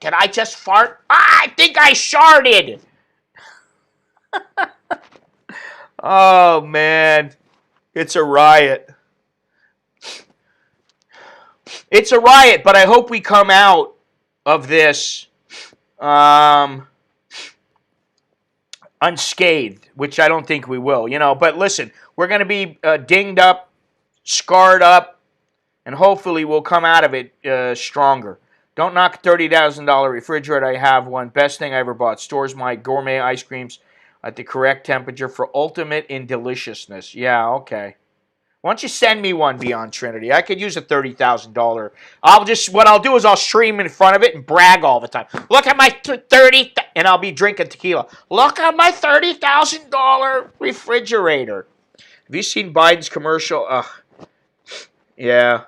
did I just fart? I think I sharted. Oh, man. It's a riot. It's a riot, but I hope we come out of this unscathed, which I don't think we will, But listen, we're going to be dinged up, scarred up, and hopefully we'll come out of it stronger. Don't knock a $30,000 refrigerator. I have one. Best thing I ever bought. Stores my gourmet ice creams at the correct temperature for ultimate in deliciousness. Yeah, okay. Why don't you send me one, Beyond Trinity? I could use a $30,000. What I'll do is I'll stream in front of it and brag all the time. Look at my and I'll be drinking tequila. Look at my $30,000 refrigerator. Have you seen Biden's commercial? Yeah.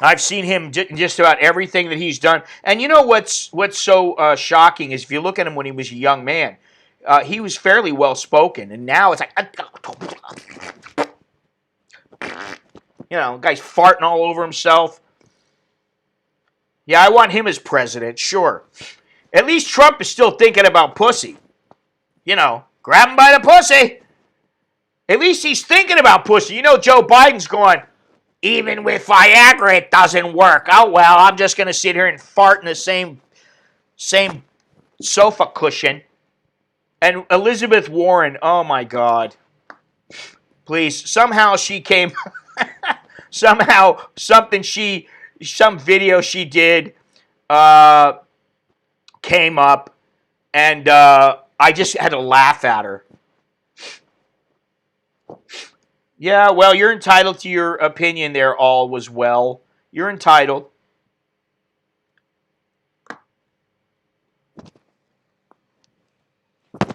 I've seen him just about everything that he's done. And you know what's so shocking is if you look at him when he was a young man, he was fairly well spoken, and now it's like, guy's farting all over himself. Yeah, I want him as president, sure. At least Trump is still thinking about pussy. Grab him by the pussy. At least he's thinking about pussy. Joe Biden's going, even with Viagra, it doesn't work. Oh, well, I'm just going to sit here and fart in the same sofa cushion. And Elizabeth Warren, oh, my God. Please, somehow she came, some video she did came up, and I just had to laugh at her. Yeah, well, you're entitled to your opinion there, all was well. You're entitled.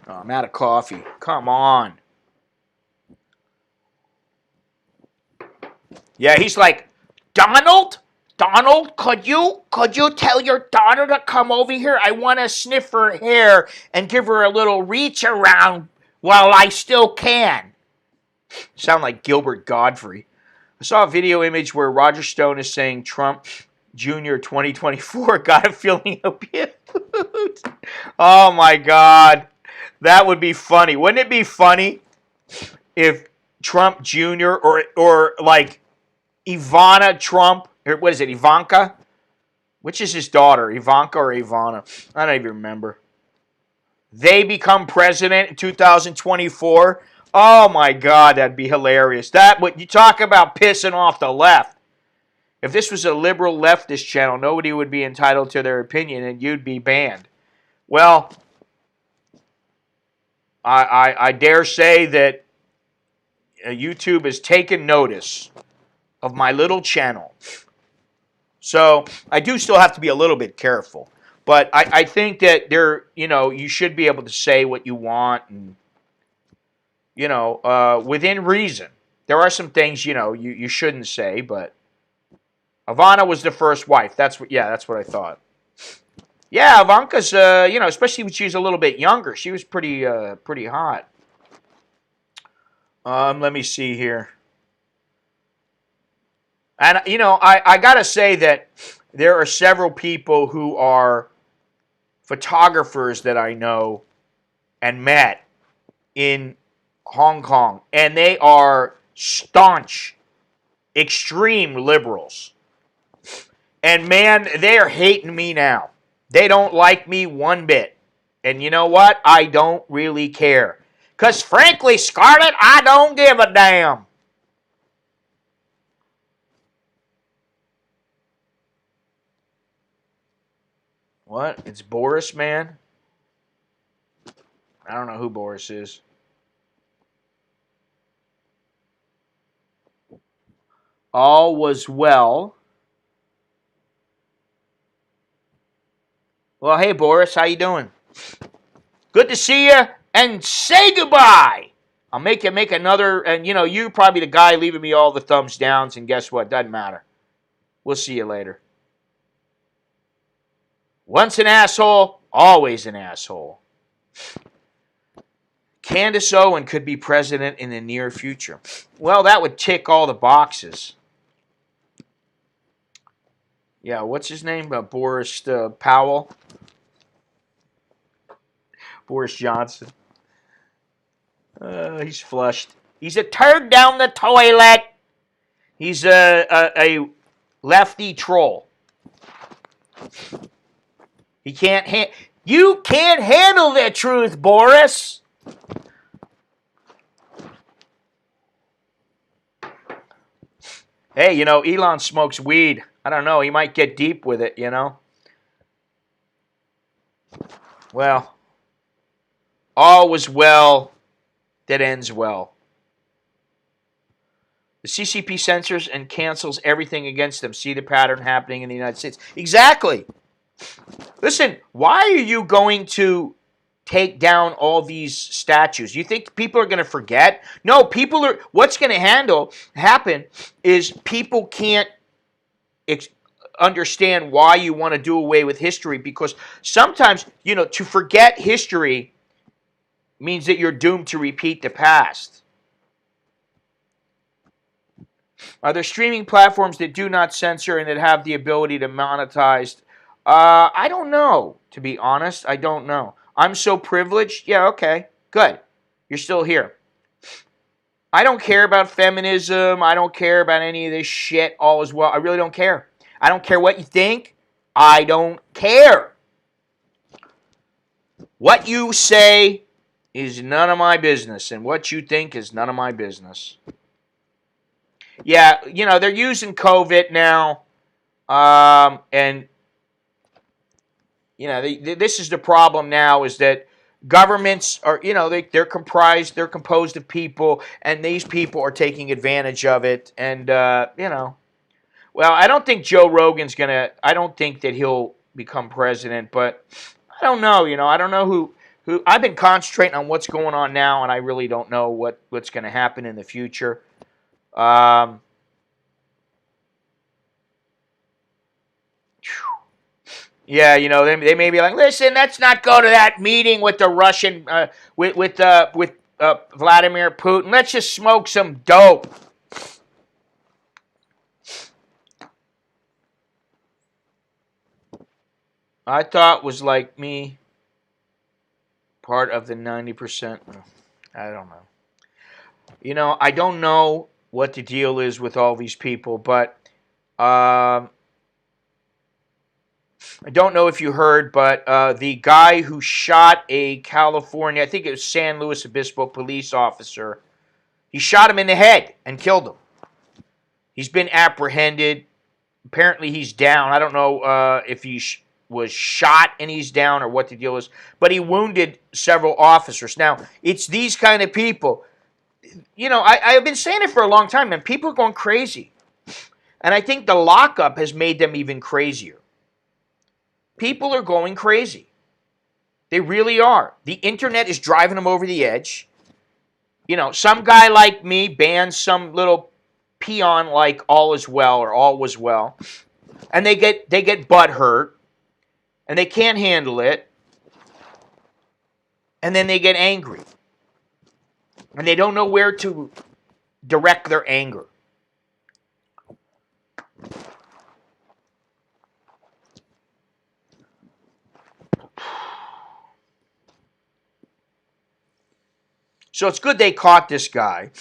Oh, I'm out of coffee. Come on. Yeah, he's like, Donald, could you tell your daughter to come over here? I want to sniff her hair and give her a little reach around while I still can. Sound like Gilbert Godfrey. I saw a video image where Roger Stone is saying Trump Jr. 2024 got a feeling abused. Oh my God. That would be funny. Wouldn't it be funny if Trump Jr. or like Ivana Trump, or what is it, Ivanka? Which is his daughter, Ivanka or Ivana? I don't even remember. They become president in 2024. Oh my God, that'd be hilarious. You talk about pissing off the left. If this was a liberal leftist channel, nobody would be entitled to their opinion and you'd be banned. Well, I dare say that YouTube has taken notice of my little channel. So I do still have to be a little bit careful. But I think that you should be able to say what you want and, within reason. There are some things, you shouldn't say, but Ivana was the first wife. That's what I thought. Yeah, Ivanka's, especially when she was a little bit younger, she was pretty hot. Let me see here. And, I got to say that there are several people who are photographers that I know and met in Hong Kong, and they are staunch, extreme liberals. And man, they are hating me now. They don't like me one bit. And you know what? I don't really care. Because frankly, Scarlett, I don't give a damn. What? It's Boris, man? I don't know who Boris is. All was well. Well, hey, Boris, how you doing? Good to see you, and say goodbye. I'll make you make another, and you're probably the guy leaving me all the thumbs downs, and guess what? Doesn't matter. We'll see you later. Once an asshole, always an asshole. Candace Owen could be president in the near future. Well, that would tick all the boxes. Yeah, what's his name? Boris Powell. Boris Johnson. He's flushed. He's a turd down the toilet. He's a lefty troll. You can't handle the truth, Boris. Hey, Elon smokes weed. I don't know. He might get deep with it, Well, all was well that ends well. The CCP censors and cancels everything against them. See the pattern happening in the United States. Exactly. Listen, why are you going to take down all these statues? You think people are going to forget? No, what's going to happen is people can't understand why you want to do away with history, because sometimes, to forget history means that you're doomed to repeat the past. Are there streaming platforms that do not censor and that have the ability to monetize? I don't know, to be honest. I don't know. I'm so privileged. Yeah, okay, good. You're still here. I don't care about feminism. I don't care about any of this shit. All is well. I really don't care. I don't care what you think. I don't care. What you say is none of my business, and what you think is none of my business. Yeah, they're using COVID now, and this is the problem now, is that governments are, they're composed of people, and these people are taking advantage of it, and well, I don't think Joe Rogan's I don't think that he'll become president, but I don't know, I don't know who I've been concentrating on what's going on now, and I really don't know what's going to happen in the future. Yeah, they may be like, listen, let's not go to that meeting with the Russian, with Vladimir Putin. Let's just smoke some dope. I thought was like me, part of the 90%. I don't know. I don't know what the deal is with all these people, but I don't know if you heard, but the guy who shot a California, I think it was San Luis Obispo police officer, he shot him in the head and killed him. He's been apprehended. Apparently he's down. I don't know if he was shot and he's down or what the deal is, but he wounded several officers. Now, it's these kind of people. I've been saying it for a long time, and people are going crazy. And I think the lockup has made them even crazier. People are going crazy. They really are. The internet is driving them over the edge. Some guy like me bans some little peon like All Is Well or All Was Well, and they get butt hurt, and they can't handle it, and then they get angry, and they don't know where to direct their anger. So it's good they caught this guy.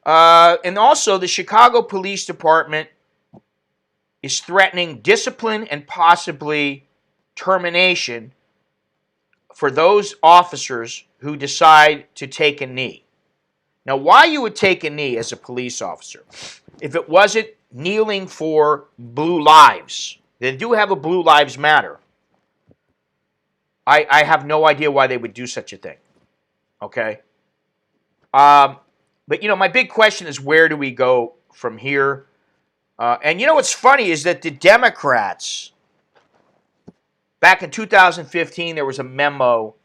And also, the Chicago Police Department is threatening discipline and possibly termination for those officers who decide to take a knee. Now, why you would take a knee as a police officer, if it wasn't kneeling for blue lives, they do have a Blue Lives Matter. I have no idea why they would do such a thing. Okay? But, my big question is, where do we go from here? And what's funny is that the Democrats, back in 2015, there was a memo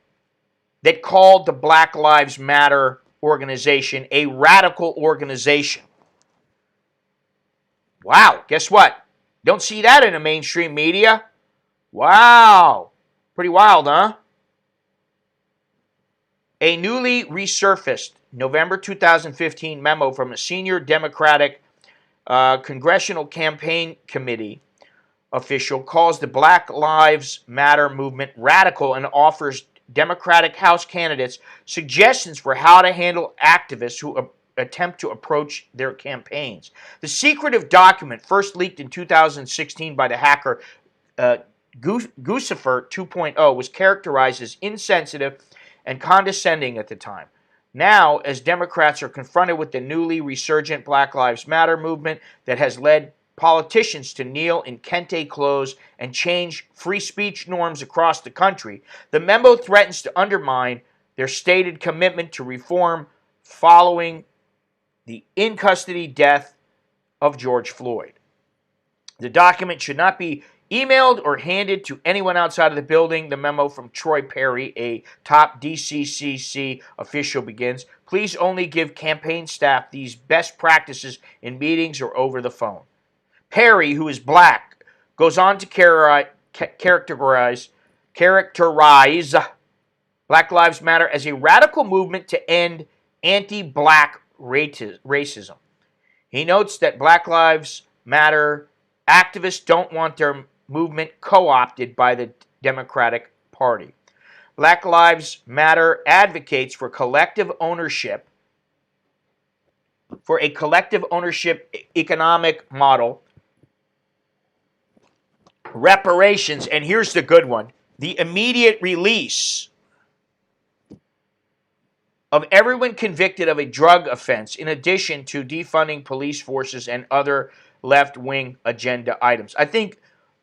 that called the Black Lives Matter organization a radical organization. Wow, guess what? Don't see that in the mainstream media. Wow, pretty wild, huh? A newly resurfaced November 2015 memo from a senior Democratic Congressional Campaign Committee official calls the Black Lives Matter movement radical and offers Democratic House candidates suggestions for how to handle activists who attempt to approach their campaigns. The secretive document, first leaked in 2016 by the hacker Guccifer 2.0, was characterized as insensitive and condescending at the time. Now, as Democrats are confronted with the newly resurgent Black Lives Matter movement that has led politicians to kneel in kente clothes and change free speech norms across the country, the memo threatens to undermine their stated commitment to reform following the in-custody death of George Floyd. The document should not be emailed or handed to anyone outside of the building. The memo from Troy Perry, a top DCCC official, begins. Please only give campaign staff these best practices in meetings or over the phone. Perry, who is black, goes on to characterize Black Lives Matter as a radical movement to end anti-black racism. He notes that Black Lives Matter activists don't want their movement co-opted by the Democratic Party. Black Lives Matter advocates for collective ownership, for a collective ownership economic model, reparations, and here's the good one, the immediate release of everyone convicted of a drug offense, in addition to defunding police forces and other left-wing agenda items. I think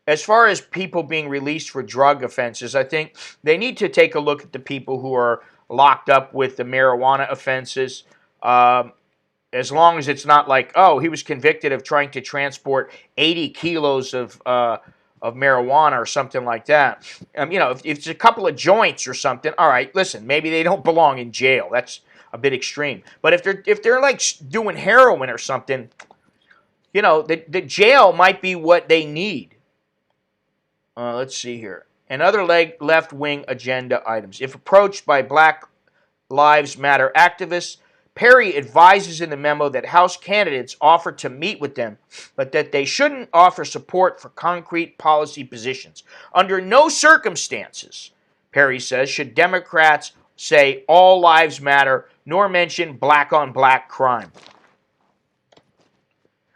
as far as people being released for drug offenses, I think they need to take a look at the people who are locked up with the marijuana offenses. As long as it's not like, oh, he was convicted of trying to transport 80 kilos of marijuana or something like that. If it's a couple of joints or something, all right, listen, maybe they don't belong in jail. That's a bit extreme. But if they're like doing heroin or something, the jail might be what they need. Let's see here. And other left-wing agenda items. If approached by Black Lives Matter activists, Perry advises in the memo that House candidates offer to meet with them, but that they shouldn't offer support for concrete policy positions. Under no circumstances, Perry says, should Democrats say all lives matter, nor mention black-on-black crime.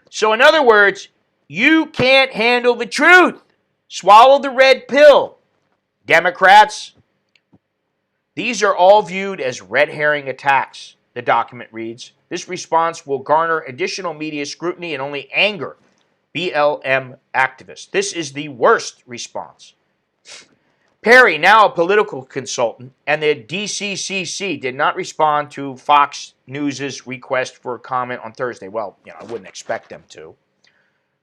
So in other words, you can't handle the truth. Swallow the red pill, Democrats. These are all viewed as red herring attacks, the document reads. This response will garner additional media scrutiny and only anger BLM activists. This is the worst response. Perry, now a political consultant, and the DCCC did not respond to Fox News' request for a comment on Thursday. Well, I wouldn't expect them to.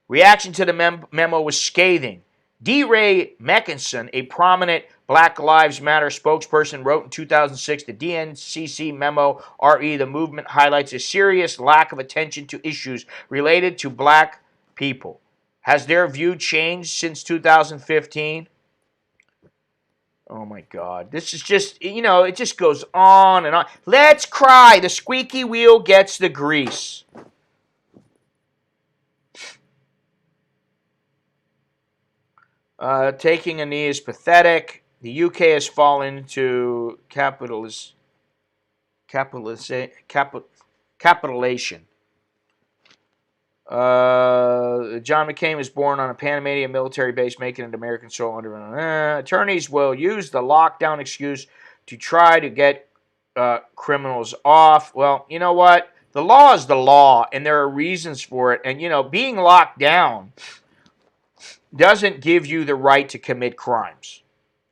Reaction to the memo was scathing. D. Ray Meckinson, a prominent Black Lives Matter spokesperson, wrote in 2006, the DNCC memo, RE, the movement highlights a serious lack of attention to issues related to black people. Has their view changed since 2015? Oh my God. This is just, it just goes on and on. Let's cry. The squeaky wheel gets the grease. Taking a knee is pathetic. The UK has fallen into capitulation. John McCain was born on a Panamanian military base, making it American soil under. Attorneys will use the lockdown excuse to try to get criminals off. Well, you know what? The law is the law, and there are reasons for it. And, being locked down doesn't give you the right to commit crimes.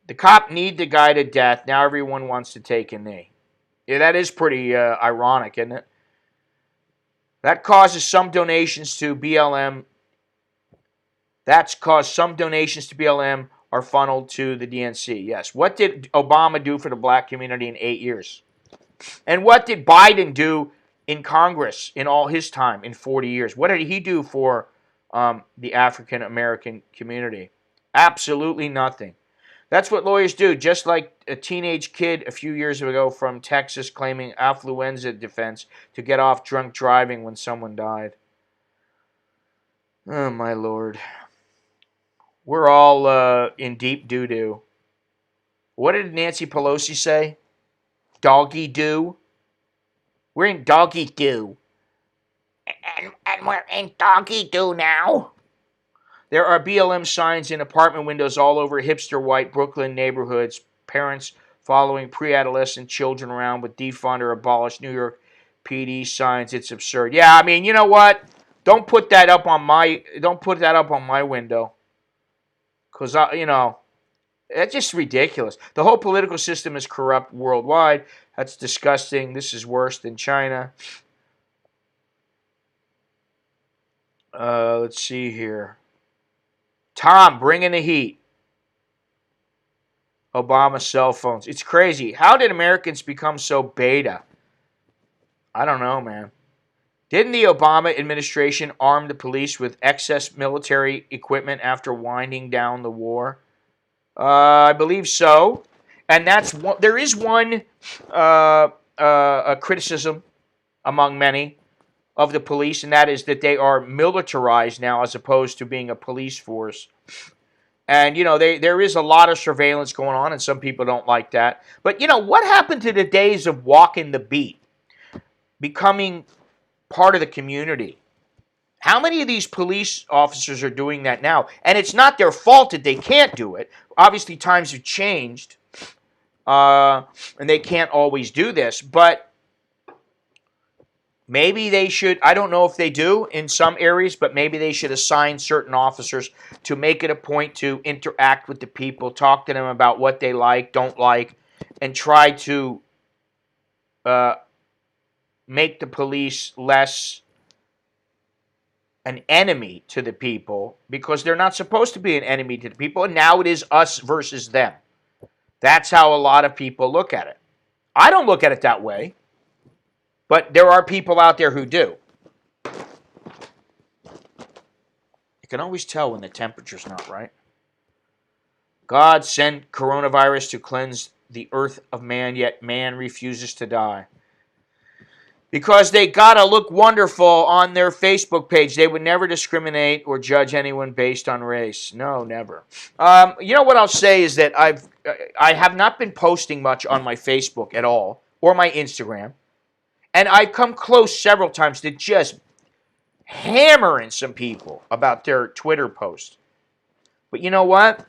The cop kneed the guy to death. Now everyone wants to take a knee. Yeah, that is pretty ironic, isn't it? That causes some donations to BLM. That's caused some donations to BLM are funneled to the DNC. Yes. What did Obama do for the black community in 8 years? And what did Biden do in Congress in all his time, in 40 years? What did he do for the African American community? Absolutely nothing. That's what lawyers do, just like a teenage kid a few years ago from Texas claiming affluenza defense to get off drunk driving when someone died. Oh, my Lord. We're all in deep doo-doo. What did Nancy Pelosi say? Doggy do? We're in doggy do. And we're in doggy do now. There are BLM signs in apartment windows all over hipster white Brooklyn neighborhoods. Parents following pre-adolescent children around with defund or abolish New York PD signs. It's absurd. Yeah, I mean, you know what? Don't put that up on my window. Cause that's just ridiculous. The whole political system is corrupt worldwide. That's disgusting. This is worse than China. Let's see here. Tom, bring in the heat. Obama cell phones. It's crazy. How did Americans become so beta? I don't know, man. Didn't the Obama administration arm the police with excess military equipment after winding down the war? I believe so. And there is one criticism among many of the police, and that is that they are militarized now as opposed to being a police force. And, there is a lot of surveillance going on, and some people don't like that. But, what happened to the days of walking the beat, becoming part of the community? How many of these police officers are doing that now? And it's not their fault that they can't do it. Obviously, times have changed, and they can't always do this. But maybe they should, I don't know if they do in some areas, but maybe they should assign certain officers to make it a point to interact with the people, talk to them about what they like, don't like, and try to make the police less an enemy to the people, because they're not supposed to be an enemy to the people, and now it is us versus them. That's how a lot of people look at it. I don't look at it that way. But there are people out there who do. You can always tell when the temperature's not right. God sent coronavirus to cleanse the earth of man, yet man refuses to die. Because they gotta look wonderful on their Facebook page. They would never discriminate or judge anyone based on race. No, never. What I'll say is that I have not been posting much on my Facebook at all, or my Instagram. And I've come close several times to just hammering some people about their Twitter posts. But you know what?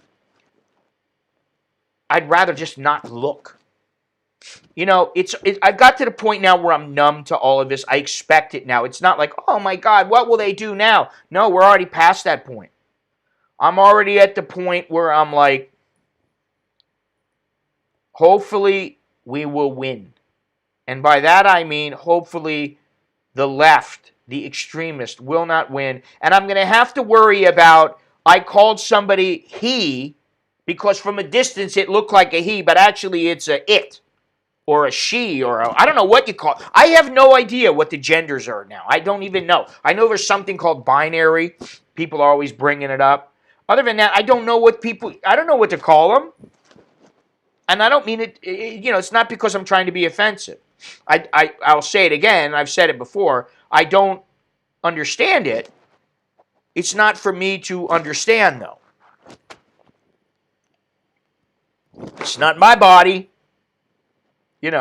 I'd rather just not look. I've got to the point now where I'm numb to all of this. I expect it now. It's not like, oh my God, what will they do now? No, we're already past that point. I'm already at the point where I'm like, hopefully we will win. And by that I mean, hopefully, the left, the extremists, will not win. And I'm going to have to worry about, I called somebody he, because from a distance it looked like a he, but actually it's a it, or a she, or I don't know what you call it. I have no idea what the genders are now. I don't even know. I know there's something called binary. People are always bringing it up. Other than that, I don't know what to call them. And I don't mean it, it's not because I'm trying to be offensive. I'll say it again, I've said it before, I don't understand it. It's not for me to understand, though. It's not my body. It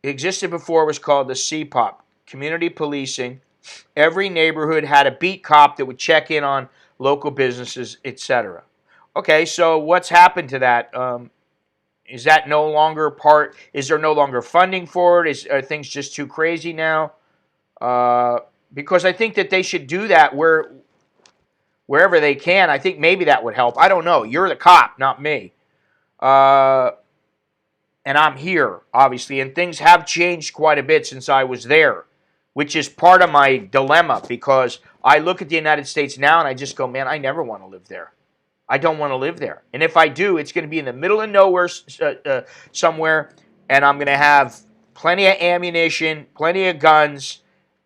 existed before, it was called the CPOP, community policing. Every neighborhood had a beat cop that would check in on local businesses, etc. Okay, so what's happened to that? Is that no longer part? Is there no longer funding for it? Are things just too crazy now? Because I think that they should do that wherever they can. I think maybe that would help. I don't know. You're the cop, not me. And I'm here, obviously. And things have changed quite a bit since I was there, which is part of my dilemma, because I look at the United States now and I just go, man, I never want to live there. I don't want to live there. And if I do, it's going to be in the middle of nowhere somewhere, and I'm going to have plenty of ammunition, plenty of guns,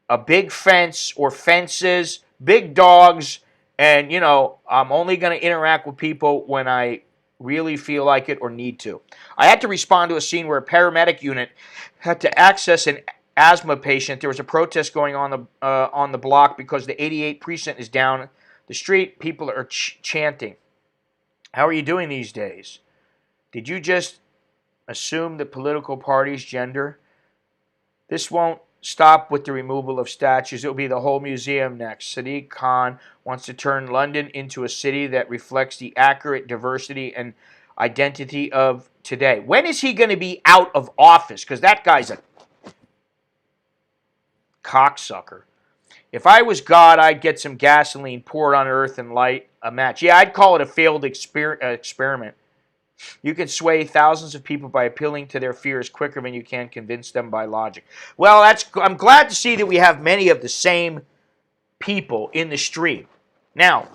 a big fence or fences, big dogs, and, I'm only going to interact with people when I really feel like it or need to. I had to respond to a scene where a paramedic unit had to access an asthma patient. There was a protest going on the block because the 88 precinct is down the street. People are chanting. How are you doing these days? Did you just assume the political party's gender? This won't stop with the removal of statues. It will be the whole museum next. Sadiq Khan wants to turn London into a city that reflects the accurate diversity and identity of today. When is he going to be out of office? Because that guy's a cocksucker. If I was God, I'd get some gasoline, pour it on earth, and light a match. Yeah, I'd call it a failed experiment. You can sway thousands of people by appealing to their fears quicker than you can convince them by logic. Well, I'm glad to see that we have many of the same people in the stream. Now,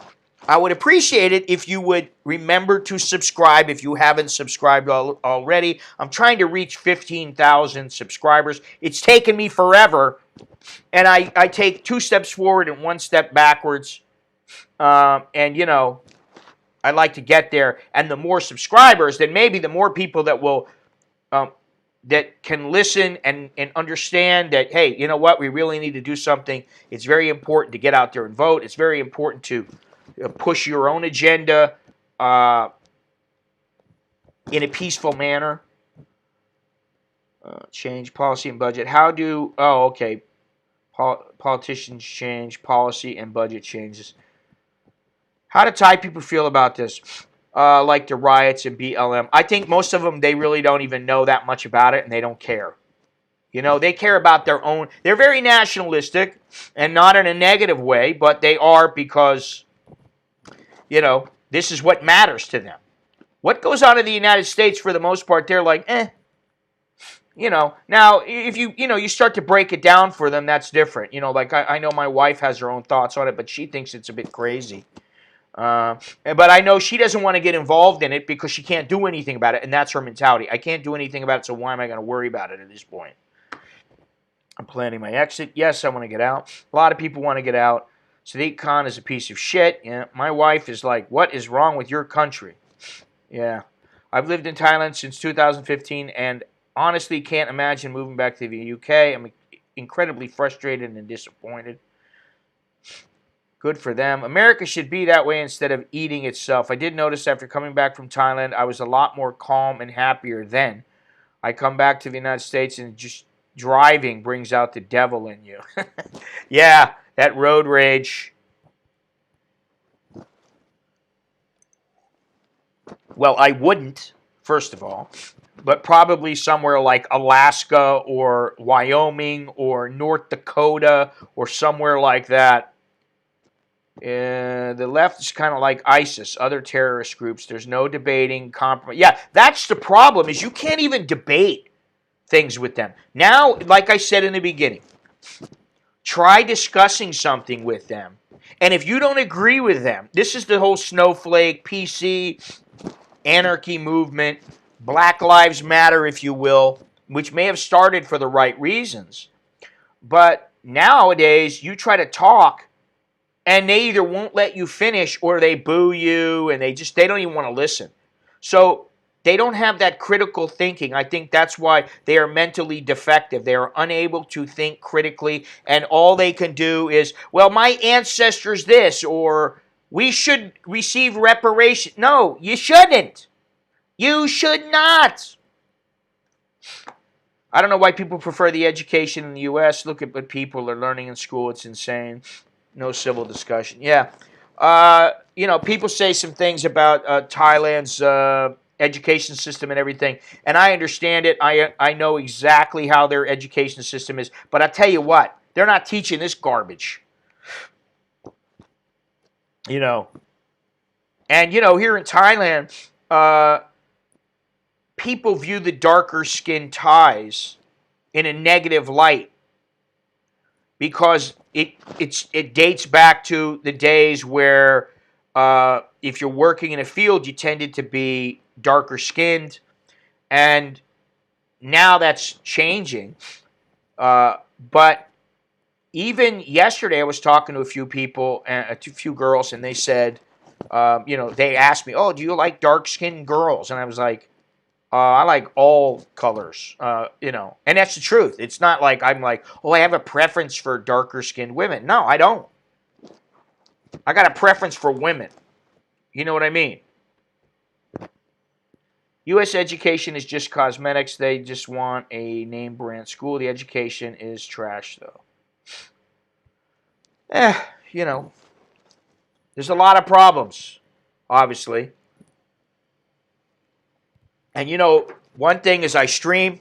I would appreciate it if you would remember to subscribe if you haven't subscribed already. I'm trying to reach 15,000 subscribers. It's taken me forever, and I take 2 steps forward and 1 step backwards. And, you know, I'd like to get there, and the more subscribers, then maybe the more people that will that can listen and understand that, hey, you know what, we really need to do something. It's very important to get out there and vote. It's very important to push your own agenda in a peaceful manner. Change policy and budget. How do, politicians change policy and budget changes. How do Thai people feel about this? Like the riots and BLM. I think most of them, they really don't even know that much about it, and they don't care. You know, they care about their own. They're very nationalistic, and not in a negative way, but they are because, you know, this is what matters to them. What goes on in the United States, for the most part, they're like, You know, now, if you start to break it down for them, that's different. You know, like I know my wife has her own thoughts on it, but she thinks it's a bit crazy. But I know she doesn't want to get involved in it because she can't do anything about it, and that's her mentality. I can't do anything about it, so why am I going to worry about it at this point? I'm planning my exit. Yes, I want to get out. A lot of people want to get out. Sadiq Khan is a piece of shit. Yeah, my wife is like, what is wrong with your country? Yeah. I've lived in Thailand since 2015, and honestly can't imagine moving back to the UK. I'm incredibly frustrated and disappointed. Good for them. America should be that way instead of eating itself. I did notice after coming back from Thailand, I was a lot more calm and happier then. I come back to the United States and just driving brings out the devil in you. Yeah, that road rage. Well, I wouldn't, first of all, but probably somewhere like Alaska or Wyoming or North Dakota or somewhere like that. The left is kind of like ISIS, other terrorist groups. There's no debating, compromise. Yeah, that's the problem, is you can't even debate things with them. Now, like I said in the beginning, try discussing something with them. And if you don't agree with them, this is the whole snowflake, PC, anarchy movement, Black Lives Matter, if you will, which may have started for the right reasons. But nowadays, you try to talk, and they either won't let you finish or they boo you, and they don't even want to listen. So they don't have that critical thinking. I think that's why they are mentally defective. They are unable to think critically, and all they can do is, well, my ancestors this, or we should receive reparation. No, you shouldn't. You should not. I don't know why people prefer the education in the U.S. Look at what people are learning in school. It's insane. No civil discussion. Yeah. You know, people say some things about Thailand's education system and everything, and I understand it. I know exactly how their education system is, but I tell you what, they're not teaching this garbage. You know. And, you know, here in Thailand, people view the darker skinned Thais in a negative light because it dates back to the days where if you're working in a field, you tended to be darker skinned, and now that's changing. But even yesterday, I was talking to a few people, a few girls, and they said, you know, they asked me, "Oh, do you like dark skinned girls?" And I was like, I like all colors, you know, and that's the truth. It's not like I'm like, oh, I have a preference for darker skinned women. No, I don't. I got a preference for women. You know what I mean? U.S. education is just cosmetics. They just want a name brand school. The education is trash, though. Eh, you know, there's a lot of problems, obviously. And you know, one thing is I stream.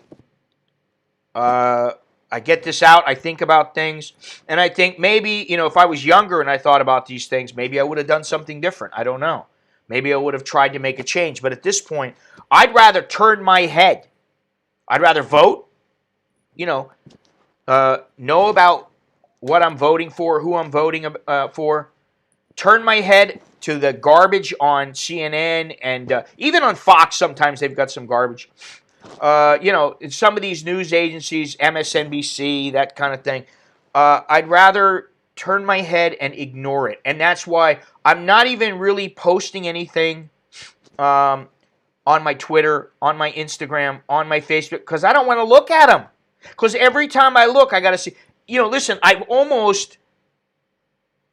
I get this out. I think about things. And I think maybe, you know, if I was younger and I thought about these things, maybe I would have done something different. I don't know. Maybe I would have tried to make a change. But at this point, I'd rather turn my head. I'd rather vote, you know about what I'm voting for, who I'm voting for. Turn my head to the garbage on CNN and even on Fox. Sometimes they've got some garbage. You know, in some of these news agencies, MSNBC, that kind of thing. I'd rather turn my head and ignore it. And that's why I'm not even really posting anything on my Twitter, on my Instagram, on my Facebook, because I don't want to look at them. Because every time I look, I got to see. You know, listen, I've almost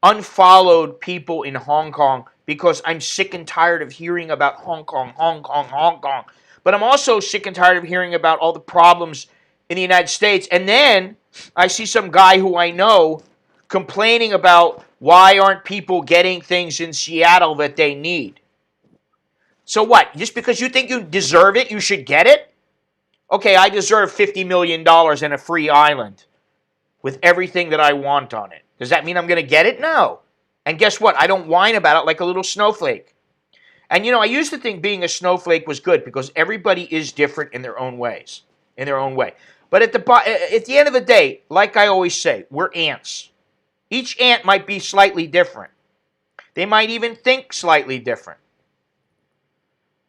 unfollowed people in Hong Kong because I'm sick and tired of hearing about Hong Kong, Hong Kong, Hong Kong. But I'm also sick and tired of hearing about all the problems in the United States. And then I see some guy who I know complaining about why aren't people getting things in Seattle that they need. So what? Just because you think you deserve it, you should get it? Okay, I deserve $50 million and a free island with everything that I want on it. Does that mean I'm going to get it? No. And guess what? I don't whine about it like a little snowflake. And you know, I used to think being a snowflake was good because everybody is different in their own ways, in their own way. But at the end of the day, like I always say, we're ants. Each ant might be slightly different. They might even think slightly different.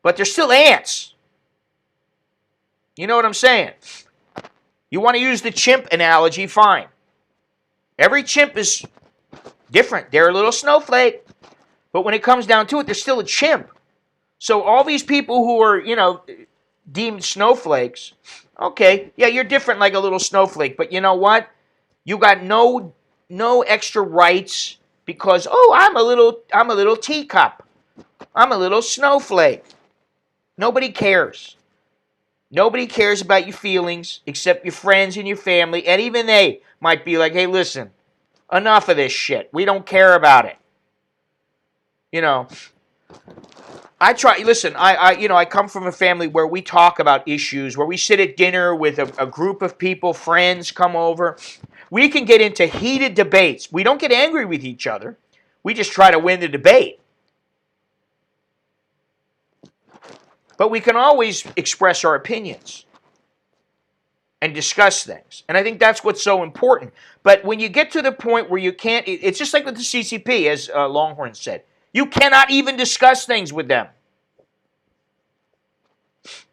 But they're still ants. You know what I'm saying? You want to use the chimp analogy, fine. Every chimp is different. They're a little snowflake. But when it comes down to it, they're still a chimp. So all these people who are, you know, deemed snowflakes, okay, yeah, you're different like a little snowflake. But you know what? You got no extra rights because, oh, I'm a little teacup. I'm a little snowflake. Nobody cares. Nobody cares about your feelings except your friends and your family. And even they might be like, hey, listen, enough of this shit. We don't care about it. You know, I come from a family where we talk about issues, where we sit at dinner with a group of people, friends come over. We can get into heated debates. We don't get angry with each other. We just try to win the debate. But we can always express our opinions and discuss things. And I think that's what's so important. But when you get to the point where you can't, it's just like with the CCP, as Longhorn said. You cannot even discuss things with them.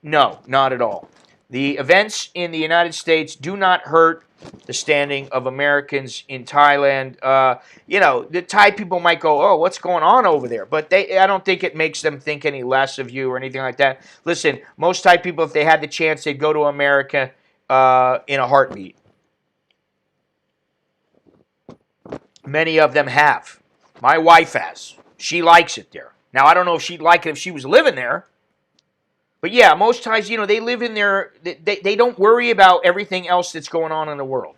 No, not at all. The events in the United States do not hurt the standing of Americans in Thailand. You know, the Thai people might go, oh, what's going on over there? But I don't think it makes them think any less of you or anything like that. Listen, most Thai people, if they had the chance, they'd go to America in a heartbeat. Many of them have. My wife has. She likes it there. Now, I don't know if she'd like it if she was living there. But yeah, most Thais, you know, they live in their, they don't worry about everything else that's going on in the world.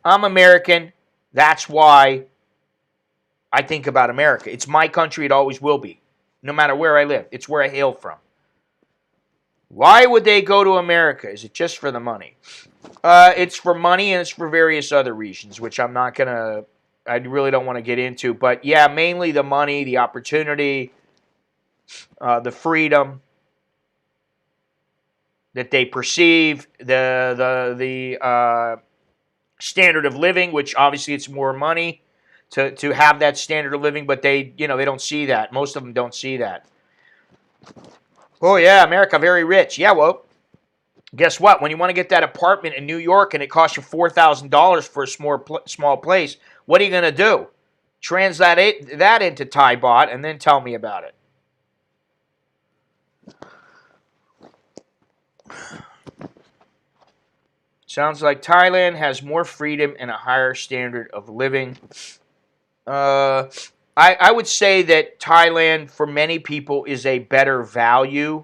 I'm American. That's why I think about America. It's my country. It always will be. No matter where I live. It's where I hail from. Why would they go to America? Is it just for the money? It's for money and it's for various other reasons, which I'm not going to, I really don't want to get into. But yeah, mainly the money, the opportunity, the freedom that they perceive, the standard of living, which obviously it's more money to have that standard of living, but they don't see that. Most of them don't see that. Oh yeah, America, very rich. Yeah, well, guess what? When you want to get that apartment in New York and it costs you $4,000 for a small place, what are you going to do? Translate that into Thai baht and then tell me about it. Sounds like Thailand has more freedom and a higher standard of living. I would say that Thailand, for many people, is a better value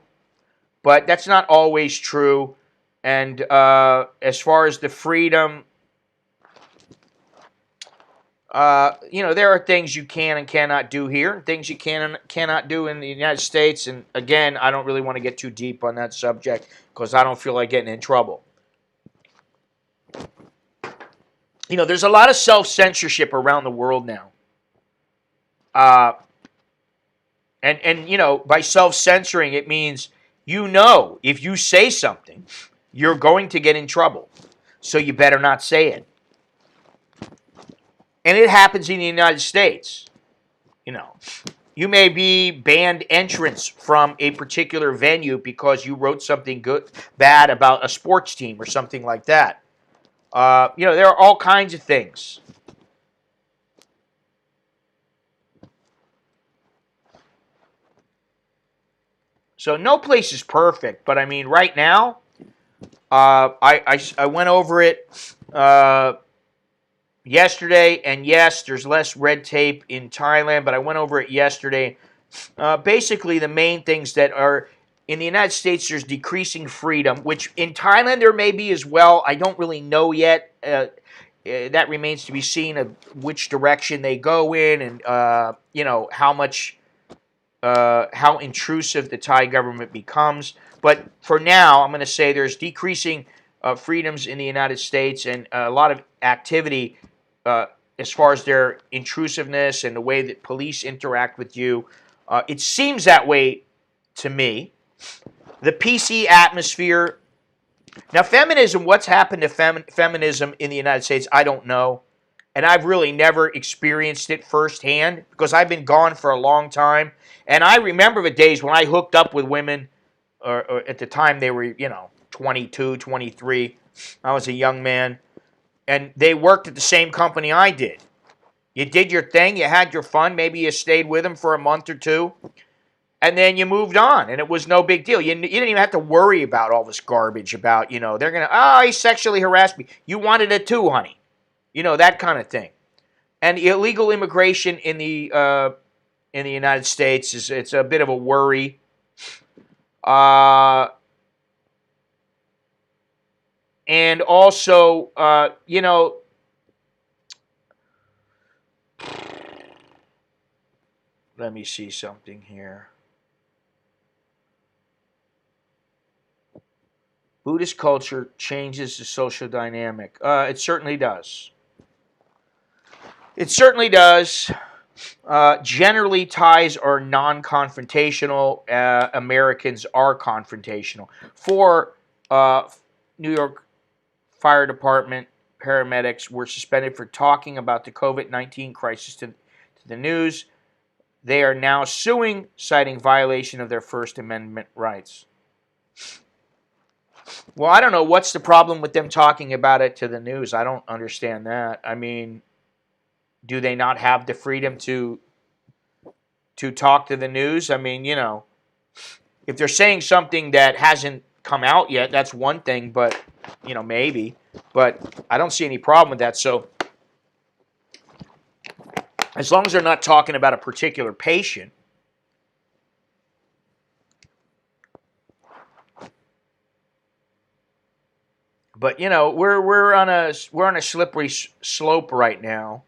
but that's not always true. And as far as the freedom, there are things you can and cannot do here, and things you can and cannot do in the United States. And again, I don't really want to get too deep on that subject because I don't feel like getting in trouble. There's a lot of self-censorship around the world now. And by self-censoring, it means if you say something, you're going to get in trouble. So you better not say it. And it happens in the United States. You may be banned entrance from a particular venue because you wrote something bad about a sports team or something like that. There are all kinds of things. So no place is perfect, but I mean, right now, I went over it yesterday, and yes, there's less red tape in Thailand, but I went over it yesterday. Basically, the main things that are in the United States, there's decreasing freedom, which in Thailand there may be as well. I don't really know yet. That remains to be seen of which direction they go in, and how intrusive the Thai government becomes. But for now, I'm going to say there's decreasing freedoms in the United States and a lot of activity as far as their intrusiveness and the way that police interact with you. It seems that way to me. The PC atmosphere. Now, feminism, what's happened to feminism in the United States, I don't know. And I've really never experienced it firsthand because I've been gone for a long time. And I remember the days when I hooked up with women, or at the time they were, 22, 23. I was a young man. And they worked at the same company I did. You did your thing, you had your fun, maybe you stayed with them for a month or two, and then you moved on, and it was no big deal. You didn't even have to worry about all this garbage about, they're going to, he sexually harassed me. You wanted it too, honey. That kind of thing. And illegal immigration in the United States it's a bit of a worry. And also, let me see something here. Buddhist culture changes the social dynamic. It certainly does. It certainly does. Generally, Thais are non-confrontational. Americans are confrontational. For New York Fire Department paramedics were suspended for talking about the COVID-19 crisis to the news. They are now suing, citing violation of their First Amendment rights. Well, I don't know. What's the problem with them talking about it to the news? I don't understand that. I mean, do they not have the freedom to talk to the news? I mean, if they're saying something that hasn't come out yet, that's one thing, but, maybe. But I don't see any problem with that. So as long as they're not talking about a particular patient. But we're on a slippery slope right now,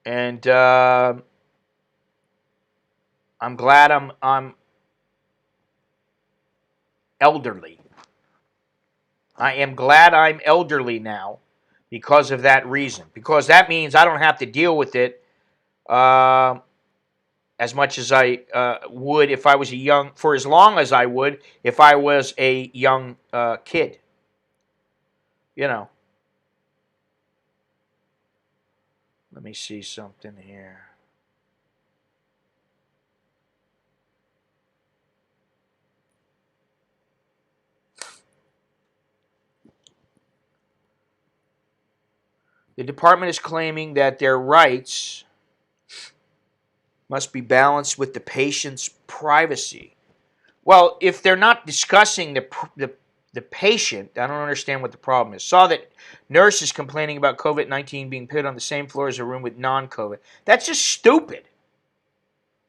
and I'm glad I'm elderly. I am glad I'm elderly now because of that reason. Because that means I don't have to deal with it as much as I would if I was for as long as I would if I was a young kid. Let me see something here. The department is claiming that their rights must be balanced with the patient's privacy. Well, if they're not discussing the patient, I don't understand what the problem is. Saw that nurses complaining about COVID-19 being put on the same floor as a room with non-COVID. That's just stupid.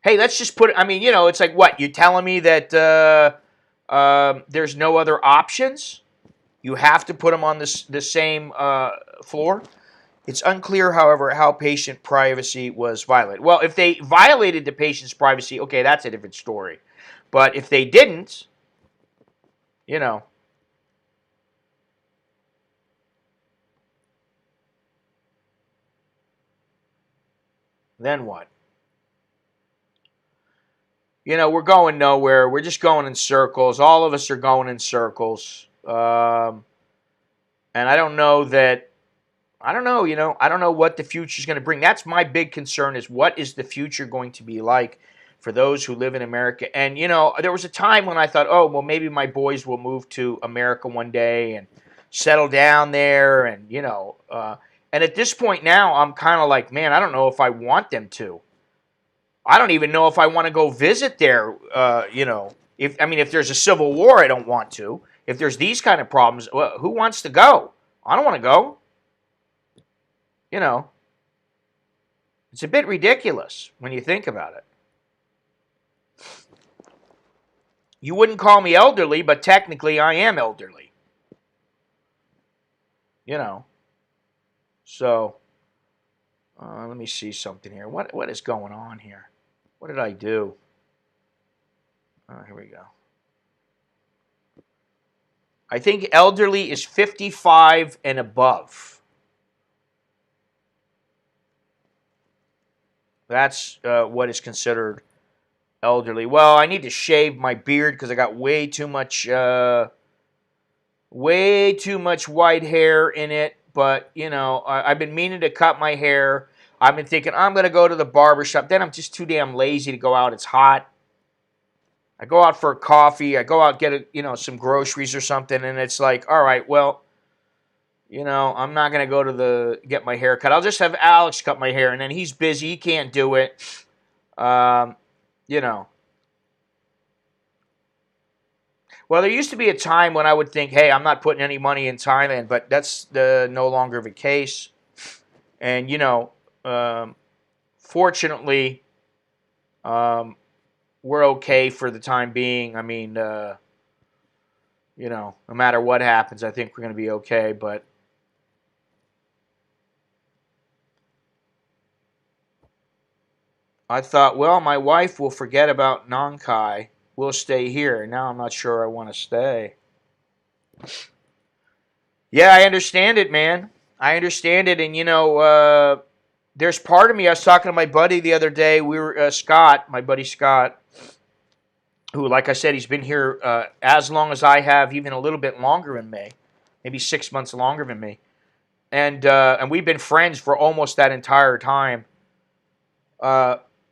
Hey, let's just put it, it's like, what? You're telling me that, there's no other options. You have to put them on the same floor. It's unclear, however, how patient privacy was violated. Well, if they violated the patient's privacy, okay, that's a different story. But if they didn't, you know, then what? You know, we're going nowhere. We're just going in circles. All of us are going in circles. And I don't know that, I don't know, I don't know what the future is going to bring. That's my big concern, is what is the future going to be like for those who live in America? And, there was a time when I thought, oh, well, maybe my boys will move to America one day and settle down there. And, and at this point now, I'm kind of like, man, I don't know if I want them to. I don't even know if I want to go visit there, if there's a civil war, I don't want to. If there's these kind of problems, well, who wants to go? I don't want to go. It's a bit ridiculous when you think about it. You wouldn't call me elderly, but technically I am elderly. So let me see something here. What is going on here? What did I do? Here we go. I think elderly is 55 and above. That's what is considered elderly. Well, I need to shave my beard because I got way too much white hair in it. But, I've been meaning to cut my hair. I've been thinking I'm going to go to the barber shop. Then I'm just too damn lazy to go out. It's hot. I go out for a coffee. I go out get some groceries or something, and it's like, all right, well, I'm not going to go to get my hair cut. I'll just have Alex cut my hair, and then he's busy. He can't do it. Well, there used to be a time when I would think, hey, I'm not putting any money in Thailand, but that's no longer the case. And, fortunately, we're okay for the time being. I mean, no matter what happens, I think we're going to be okay. But I thought, well, my wife will forget about Nong Khai. We'll stay here. Now I'm not sure I want to stay. Yeah, I understand it, man. I understand it. And, there's part of me, I was talking to my buddy the other day. We were, Scott, my buddy Scott, who, like I said, he's been here as long as I have, even a little bit longer than me, maybe 6 months longer than me. And we've been friends for almost that entire time.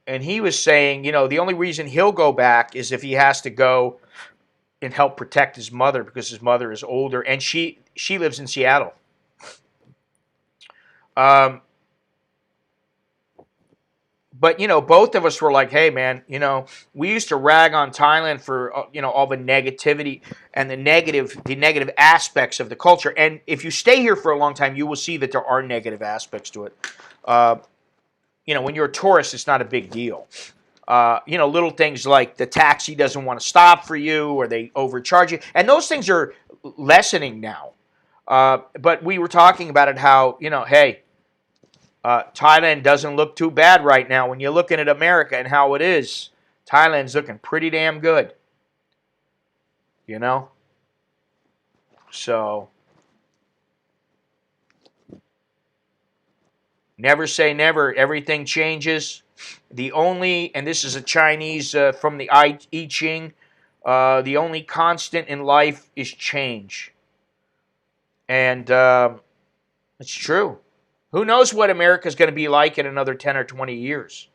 And he was saying, the only reason he'll go back is if he has to go and help protect his mother because his mother is older, and she lives in Seattle. But, both of us were like, hey, man, we used to rag on Thailand for, all the negativity and the negative aspects of the culture. And if you stay here for a long time, you will see that there are negative aspects to it. When you're a tourist, it's not a big deal. Little things like the taxi doesn't want to stop for you or they overcharge you. And those things are lessening now. But we were talking about it how, hey, Thailand doesn't look too bad right now. When you're looking at America and how it is, Thailand's looking pretty damn good. So, never say never. Everything changes. And this is a Chinese from the I Ching, the only constant in life is change. And it's true. Who knows what America's going to be like in another 10 or 20 years?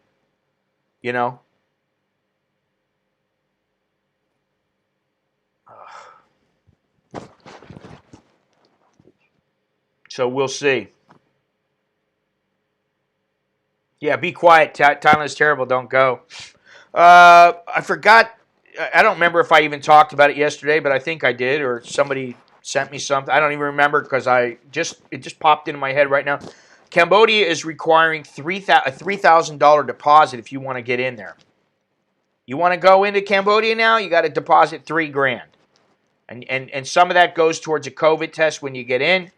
So we'll see. Yeah, be quiet. Thailand's terrible. Don't go. I forgot. I don't remember if I even talked about it yesterday, but I think I did, or somebody sent me something. I don't even remember because it just popped into my head right now. Cambodia is requiring a $3,000 deposit if you want to get in there. You want to go into Cambodia now? You got to deposit $3,000. And some of that goes towards a COVID test when you get in.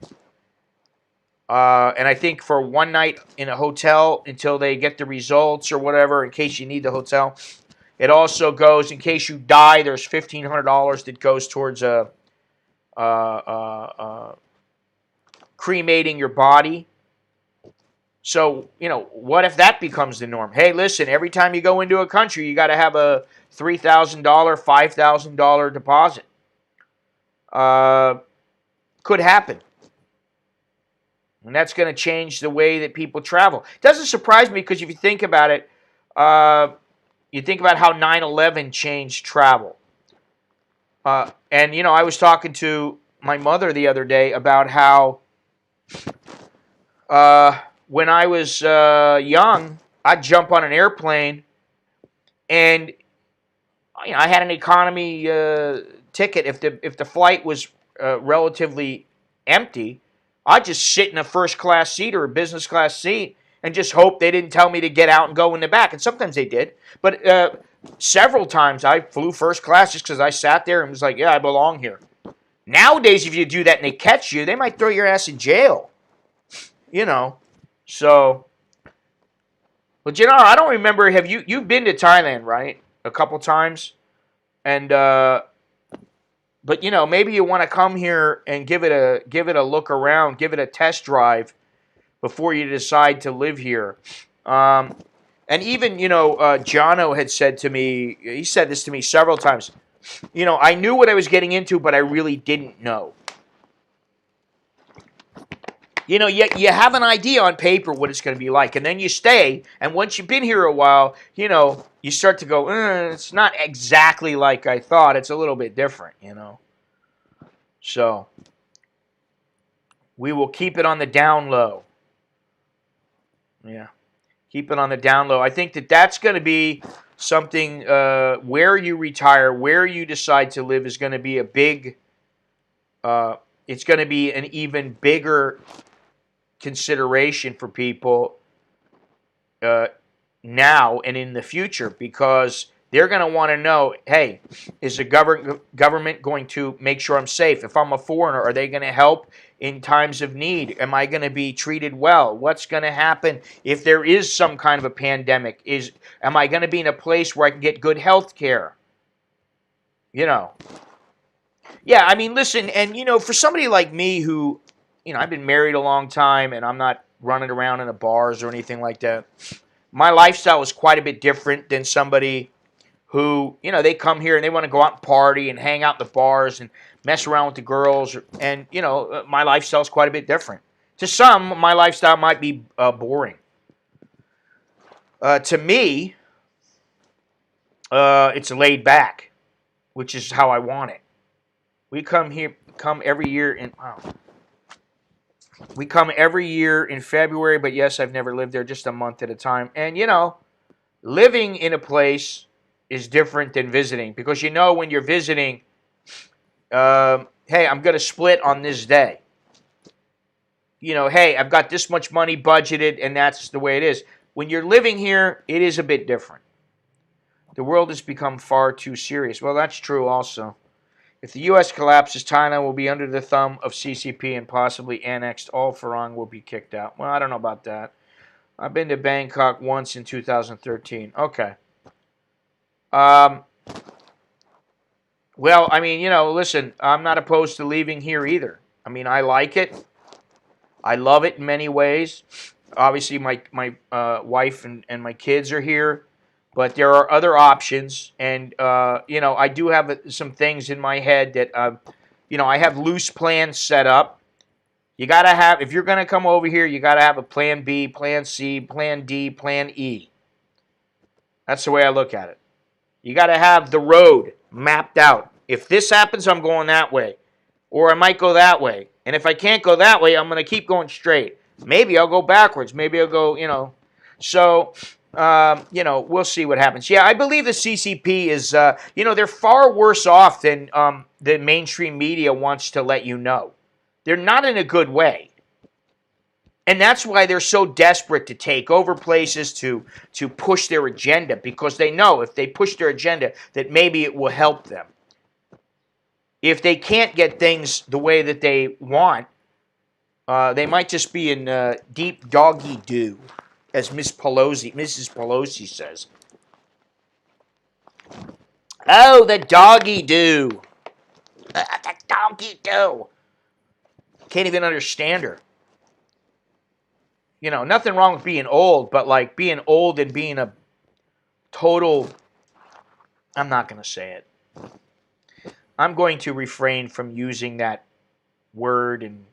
And I think for one night in a hotel until they get the results or whatever, in case you need the hotel. It also goes, in case you die, there's $1,500 that goes towards cremating your body. So, what if that becomes the norm? Hey, listen, every time you go into a country, you got to have a $3,000, $5,000 deposit. Could happen. And that's going to change the way that people travel. It doesn't surprise me because if you think about it, you think about how 9/11 changed travel. And, I was talking to my mother the other day about how when I was young, I'd jump on an airplane and I had an economy ticket. If the flight was relatively empty, I'd just sit in a first class seat or a business class seat and just hope they didn't tell me to get out and go in the back. And sometimes they did. But several times I flew first class just because I sat there and was like, yeah, I belong here. Nowadays, if you do that and they catch you, they might throw your ass in jail. So, well, Jannar, I don't remember. Have you've been to Thailand, right? A couple times, and but maybe you want to come here and give it a look around, give it a test drive before you decide to live here. And even Jono had said to me, he said this to me several times. I knew what I was getting into, but I really didn't know. You have an idea on paper what it's going to be like, and then you stay, and once you've been here a while, you start to go, it's not exactly like I thought. It's a little bit different, So, we will keep it on the down low. Yeah, keep it on the down low. I think that's going to be something where you retire, where you decide to live is going to be a big, it's going to be an even bigger consideration for people now and in the future, because they're going to want to know, hey, is the government going to make sure I'm safe? If I'm a foreigner, are they going to help in times of need? Am I going to be treated well? What's going to happen if there is some kind of a pandemic? Am I going to be in a place where I can get good health care? Yeah, I mean, listen, and for somebody like me who I've been married a long time, and I'm not running around in the bars or anything like that. My lifestyle is quite a bit different than somebody who, they come here and they want to go out and party and hang out in the bars and mess around with the girls. And, my lifestyle is quite a bit different. To some, my lifestyle might be boring. To me, it's laid back, which is how I want it. We come every year in, wow. We come every year in February, but yes, I've never lived there, just a month at a time. And, living in a place is different than visiting, because when you're visiting, hey, I'm going to split on this day. Hey, I've got this much money budgeted, and that's the way it is. When you're living here, it is a bit different. The world has become far too serious. Well, that's true also. If the U.S. collapses, Thailand will be under the thumb of CCP and possibly annexed. All Farang will be kicked out. Well, I don't know about that. I've been to Bangkok once in 2013. Okay. Well, I mean, listen, I'm not opposed to leaving here either. I mean, I like it. I love it in many ways. Obviously, my wife and my kids are here. But there are other options, and, I do have some things in my head that, I have loose plans set up. You got to have, if you're going to come over here, you got to have a plan B, plan C, plan D, plan E. That's the way I look at it. You got to have the road mapped out. If this happens, I'm going that way. Or I might go that way. And if I can't go that way, I'm going to keep going straight. Maybe I'll go backwards. Maybe I'll go, So... we'll see what happens. Yeah, I believe the CCP is, they're far worse off than the mainstream media wants to let you know. They're not in a good way. And that's why they're so desperate to take over places, to push their agenda, because they know if they push their agenda that maybe it will help them. if they can't get things the way that they want, they might just be in deep doggy doo, as Mrs. Pelosi says. Oh, the doggy doo. The doggy doo. Can't even understand her. You know, nothing wrong with being old, but like being old and being a total, I'm not going to say it. I'm going to refrain from using that word and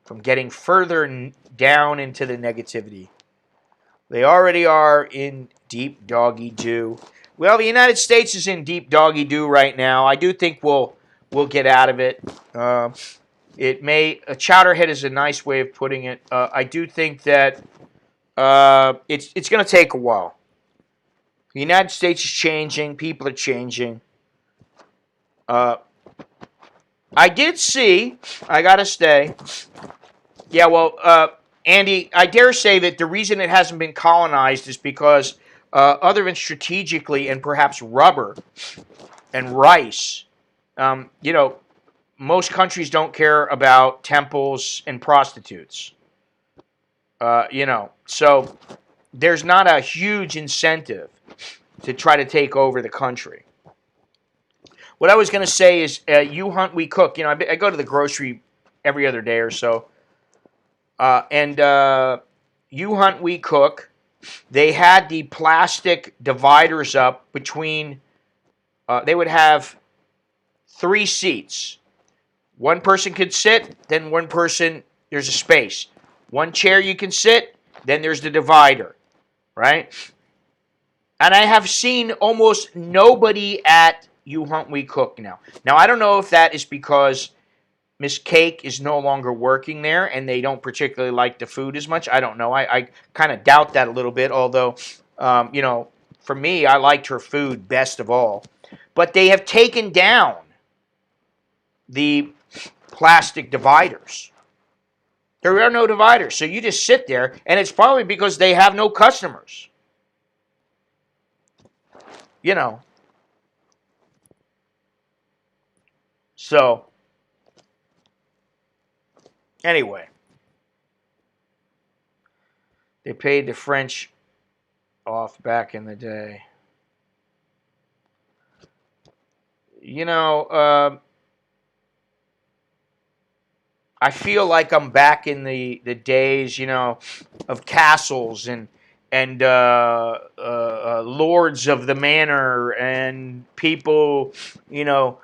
from getting further down into the negativity. They already are in deep doggy doo. Well, the United States is in deep doggy doo right now. I do think we'll get out of it. It may, a chowderhead is a nice way of putting it. I do think that it's going to take a while. The United States is changing. People are changing. I did see, I got to stay. Yeah, well, Andy, I dare say that the reason it hasn't been colonized is because other than strategically and perhaps rubber and rice, you know, most countries don't care about temples and prostitutes. You know, so there's not a huge incentive to try to take over the country. What I was going to say is, you hunt, we cook. You know, I go to the grocery every other day or so, and you hunt, we cook. They had the plastic dividers up between. They would have 3 seats. One person could sit, then one person. There's a space. One chair you can sit, then there's the divider, right? And I have seen almost nobody at You Hunt, We Cook now. Now, I don't know if that is because Miss Cake is no longer working there and they don't particularly like the food as much. I don't know. I kind of doubt that a little bit, although, you know, for me, I liked her food best of all. But they have taken down the plastic dividers. There are no dividers. So you just sit there, and it's probably because they have no customers. You know. So, anyway. They paid the French off back in the day. You know, I feel like I'm back in the days, you know, of castles and lords of the manor and people, you know,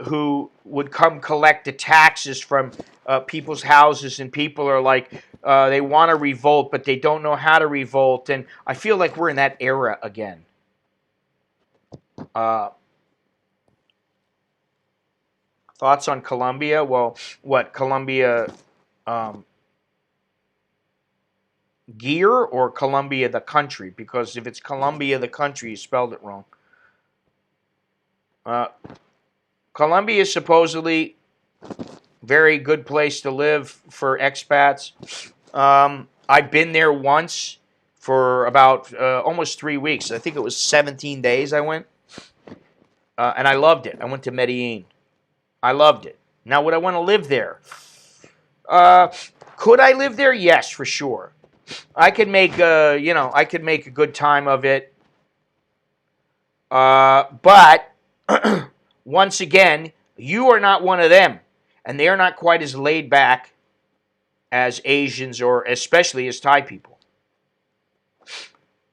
who would come collect the taxes from people's houses, and people are like, they want to revolt, but they don't know how to revolt, and I feel like we're in that era again. Thoughts on Colombia? Well, what, Colombia gear or Colombia the country? Because if it's Colombia the country, you spelled it wrong. Colombia is supposedly very good place to live for expats. I've been there once for about almost 3 weeks. I think it was 17 days I went. And I loved it. I went to Medellin. I loved it. Now, would I want to live there? Could I live there? Yes, for sure. I could make I could make a good time of it. But once again, you are not one of them, and they are not quite as laid back as Asians or especially as Thai people.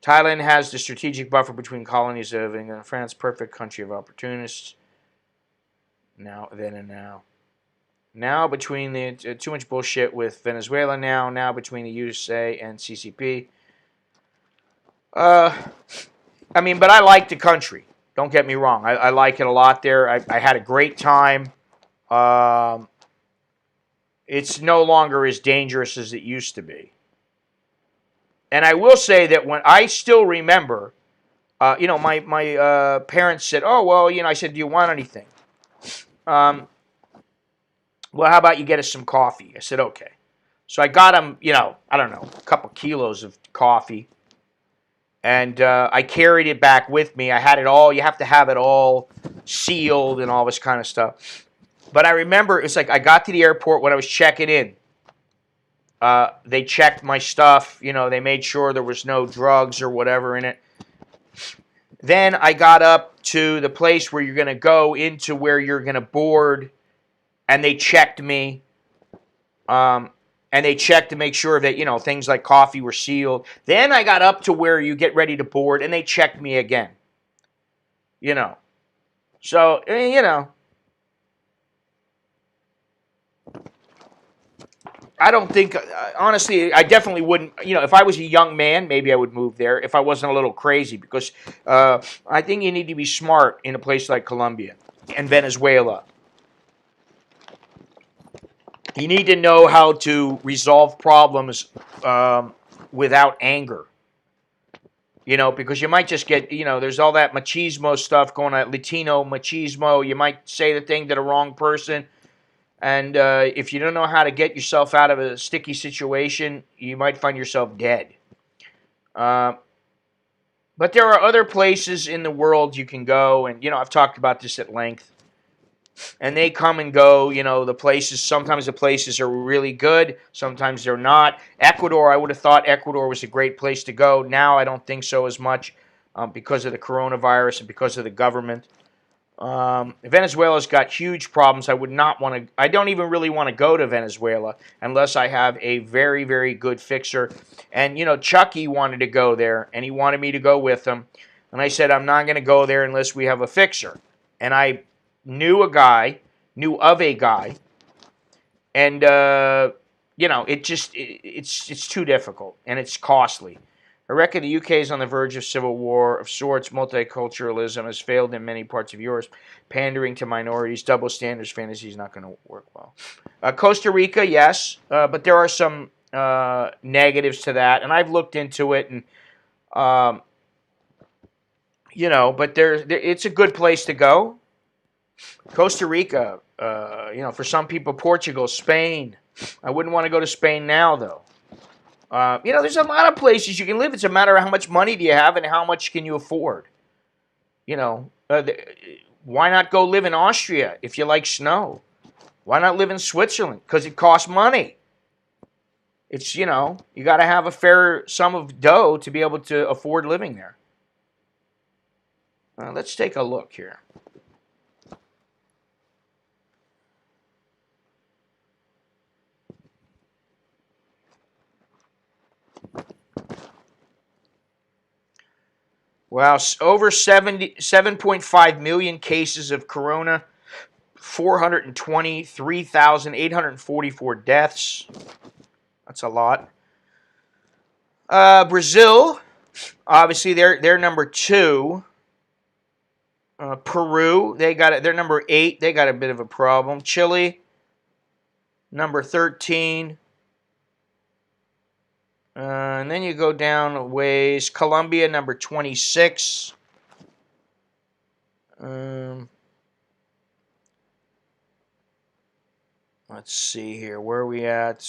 Thailand has the strategic buffer between colonies of England and France, perfect country of opportunists. Now, then, and now. Now between the too much bullshit with Venezuela. Now between the USA and CCP. I mean, but I like the country. Don't get me wrong. I like it a lot there. I had a great time. It's no longer as dangerous as it used to be. And I will say that when I still remember, my parents said, "Oh, well," I said, "Do you want anything?" Well, how about you get us some coffee? I said, okay. So I got him, I don't know, a couple kilos of coffee. And I carried it back with me. I had it all. You have to have it all sealed and all this kind of stuff. But I remember it's like I got to the airport when I was checking in. They checked my stuff. They made sure there was no drugs or whatever in it. Then I got up to the place where you're going to go into where you're going to board, and they checked me. And they checked to make sure that, things like coffee were sealed. Then I got up to where you get ready to board, and they checked me again. So, I don't think, honestly, I definitely wouldn't, if I was a young man, maybe I would move there if I wasn't a little crazy, because I think you need to be smart in a place like Colombia and Venezuela. You need to know how to resolve problems without anger. Because you might just get, there's all that machismo stuff going on, Latino machismo. You might say the thing to the wrong person. And if you don't know how to get yourself out of a sticky situation, you might find yourself dead. But there are other places in the world you can go. And, I've talked about this at length. And they come and go, the places, sometimes the places are really good, sometimes they're not. Ecuador, I would have thought Ecuador was a great place to go. Now I don't think so as much because of the coronavirus and because of the government. Venezuela's got huge problems. I don't even really want to go to Venezuela unless I have a very, very good fixer. And, Chucky wanted to go there, and he wanted me to go with him. And I said, I'm not going to go there unless we have a fixer. And I knew of a guy, and it's too difficult and it's costly. I reckon the UK is on the verge of civil war of sorts. Multiculturalism has failed in many parts of Europe. Pandering to minorities, double standards, fantasy is not going to work well. Costa Rica, yes, but there are some negatives to that, and I've looked into it, and but it's a good place to go. Costa Rica, for some people, Portugal, Spain. I wouldn't want to go to Spain now, though. There's a lot of places you can live. It's a matter of how much money do you have and how much can you afford. Why not go live in Austria if you like snow? Why not live in Switzerland? Because it costs money. It's, you got to have a fair sum of dough to be able to afford living there. Let's take a look here. Wow, over 7.5 million cases of corona, 423,844 deaths. That's a lot. Brazil, obviously they're number 2. Peru, they're number 8. They got a bit of a problem. Chile, number 13. And then you go down a ways. Colombia, number 26. Let's see here. Where are we at?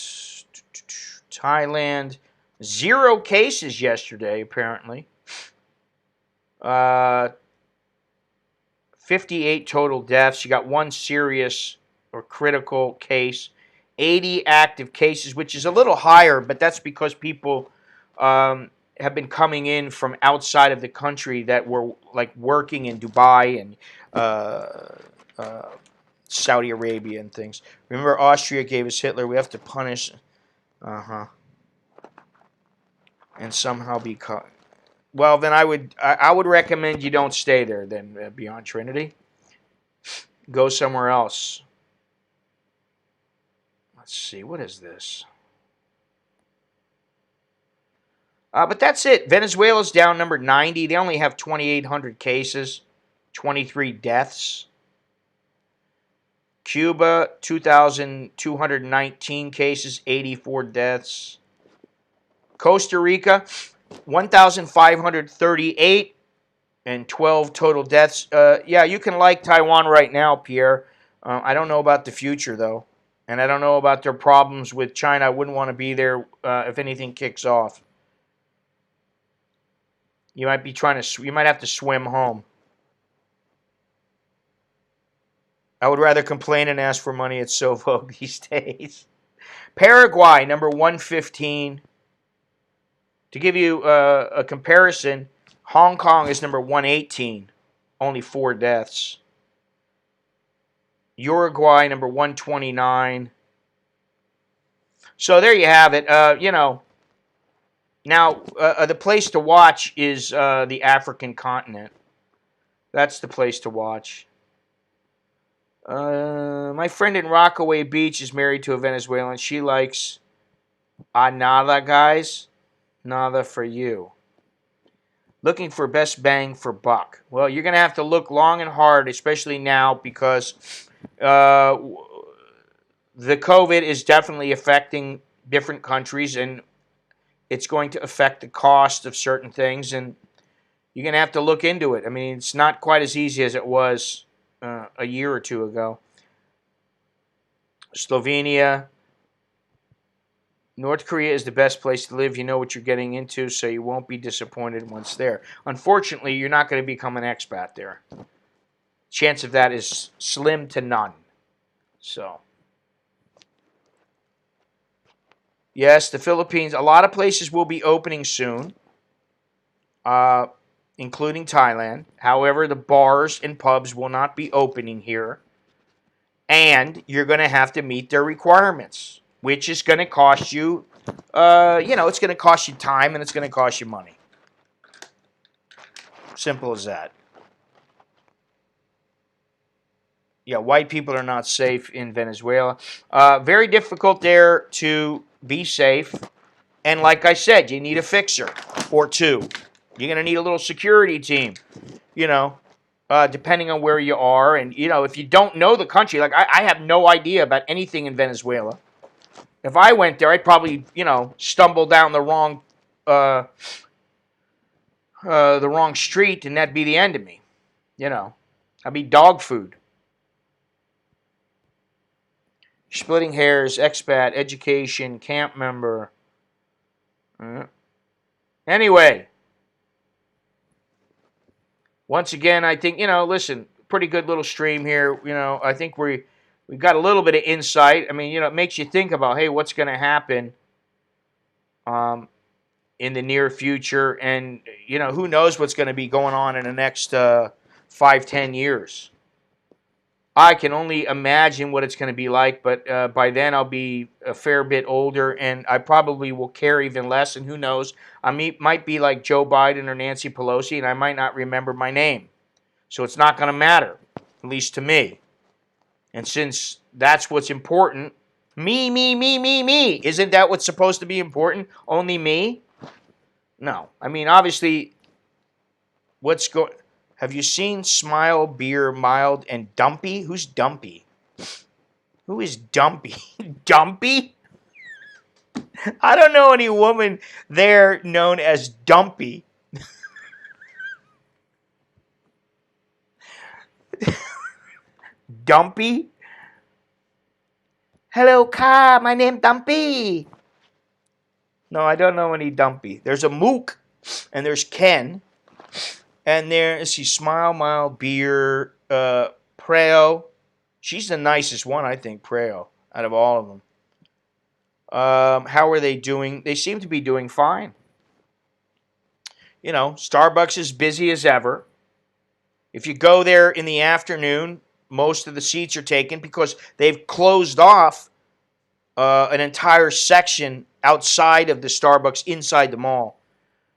Thailand. 0 cases yesterday, apparently. 58 total deaths. You got 1 serious or critical case. 80 active cases, which is a little higher, but that's because people have been coming in from outside of the country that were like working in Dubai and Saudi Arabia and things. Remember, Austria gave us Hitler. We have to punish, and somehow be caught. Well, then I would recommend you don't stay there. Then beyond Trinity, go somewhere else. Let's see, what is this? But that's it. Venezuela's down number 90. They only have 2,800 cases, 23 deaths. Cuba, 2,219 cases, 84 deaths. Costa Rica, 1,538 and 12 total deaths. Yeah, you can like Taiwan right now, Pierre. I don't know about the future, though. And I don't know about their problems with China. I wouldn't want to be there if anything kicks off. You might be you might have to swim home. I would rather complain and ask for money. It's so vogue these days. Paraguay, number 115. To give you a comparison, Hong Kong is number 118, only 4 deaths. Uruguay, number 129. So there you have it. Now the place to watch is the African continent. That's the place to watch. My friend in Rockaway Beach is married to a Venezuelan. She likes nada, guys. Nada for you. Looking for best bang for buck. Well, you're going to have to look long and hard, especially now, because the COVID is definitely affecting different countries, and it's going to affect the cost of certain things, and you're going to have to look into it. I mean, it's not quite as easy as it was a year or two ago. Slovenia. North Korea is the best place to live. You know what you're getting into, so you won't be disappointed once there. Unfortunately, you're not going to become an expat there. Chance of that is slim to none. So, yes, the Philippines, a lot of places will be opening soon, including Thailand. However, the bars and pubs will not be opening here, and you're going to have to meet their requirements, which is going to cost you, it's going to cost you time and it's going to cost you money. Simple as that. Yeah, white people are not safe in Venezuela. Very difficult there to be safe. And like I said, you need a fixer or two. You're going to need a little security team, depending on where you are. And, if you don't know the country, like I have no idea about anything in Venezuela. If I went there, I'd probably, stumble down the wrong street, and that'd be the end of me. I'd be dog food. Splitting hairs, expat, education, camp member. Anyway, once again, I think, listen, pretty good little stream here. I think we've got a little bit of insight. I mean, it makes you think about, hey, what's going to happen in the near future, and who knows what's going to be going on in the next 5-10 years. I can only imagine what it's going to be like, but by then I'll be a fair bit older, and I probably will care even less, and who knows, I might be like Joe Biden or Nancy Pelosi, and I might not remember my name. So it's not going to matter, at least to me. And since that's what's important, me, isn't that what's supposed to be important? Only me? No. I mean, obviously, have you seen Smile, Beer, Mild, and Dumpy? Who's Dumpy? Who is Dumpy? Dumpy? I don't know any woman there known as Dumpy. Dumpy? Hello, car. My name Dumpy. No, I don't know any Dumpy. There's a Mook, and there's Ken. And let's see, Smile, Mild, Beer, Preo. She's the nicest one, I think, Preo, out of all of them. How are they doing? They seem to be doing fine. Starbucks is busy as ever. If you go there in the afternoon, most of the seats are taken because they've closed off an entire section outside of the Starbucks inside the mall.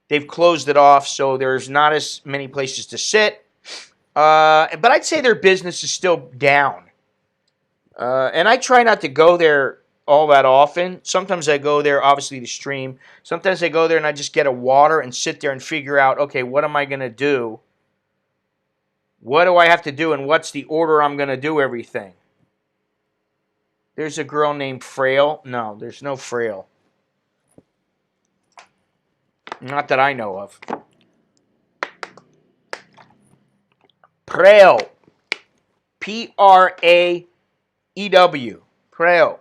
They've closed it off, so there's not as many places to sit. But I'd say their business is still down. And I try not to go there all that often. Sometimes I go there, obviously, to stream. Sometimes I go there and I just get a water and sit there and figure out, okay, what am I going to do? What do I have to do, and what's the order I'm going to do everything? There's a girl named Frail. No, there's no Frail. Not that I know of. Preo. P-R-A-E-W. Preo.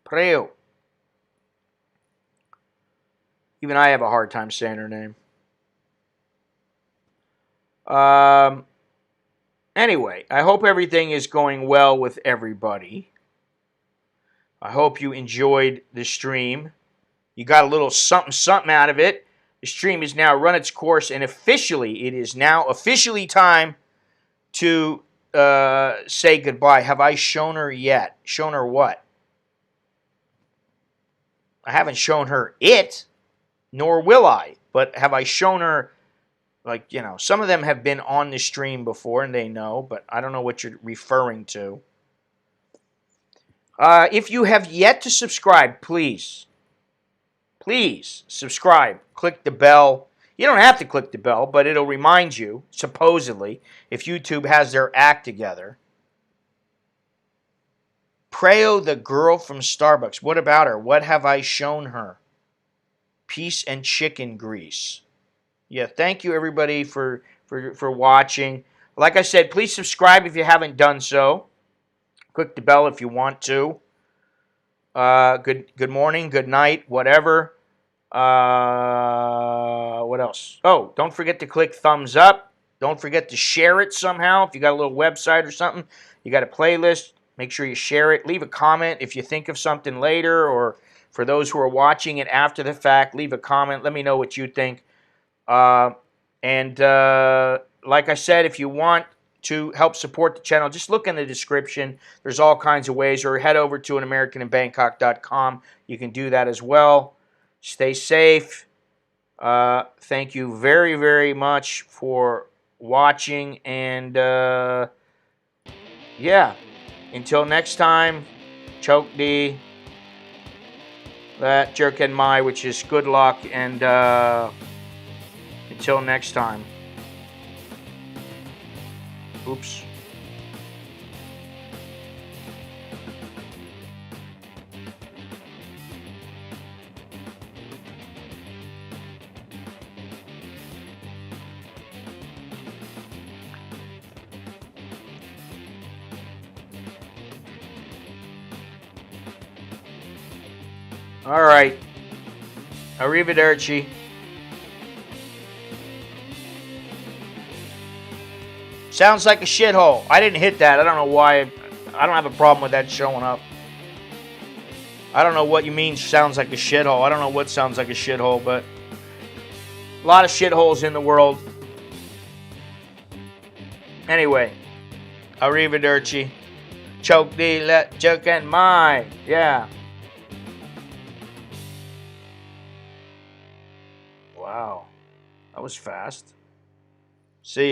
Preo. Even I have a hard time saying her name. Anyway, I hope everything is going well with everybody. I hope you enjoyed the stream. You got a little something something out of it. The stream has now run its course, and officially, it is now officially time to say goodbye. Have I shown her yet? Shown her what? I haven't shown her it, nor will I. But have I shown her, like, you know, some of them have been on the stream before and they know, but I don't know what you're referring to. If you have yet to subscribe, please subscribe. Click the bell. You don't have to click the bell, but it'll remind you, supposedly, if YouTube has their act together. Preo, the girl from Starbucks. What about her? What have I shown her? Peace and chicken grease. Yeah, thank you everybody for watching. Like I said, please subscribe if you haven't done so. Click the bell if you want to. Good morning, good night, whatever. What else? Oh, don't forget to click thumbs up. Don't forget to share it somehow. If you got a little website or something, you got a playlist, make sure you share it. Leave a comment if you think of something later, or for those who are watching it after the fact, leave a comment. Let me know what you think. Like I said, if you want to help support the channel, just look in the description. There's all kinds of ways, or head over to anamericaninbangkok.com. You can do that as well. Stay safe. Thank you very, very much for watching. And, yeah, until next time, Choke D, that jerk and my, which is good luck. And until next time. Oops. All right. Arrivederci. Sounds like a shithole. I didn't hit that. I don't know why. I don't have a problem with that showing up. I don't know what you mean sounds like a shithole. I don't know what sounds like a shithole, but a lot of shitholes in the world. Anyway, arrivederci. Choke the let joke and my. Yeah. Wow. That was fast. See ya.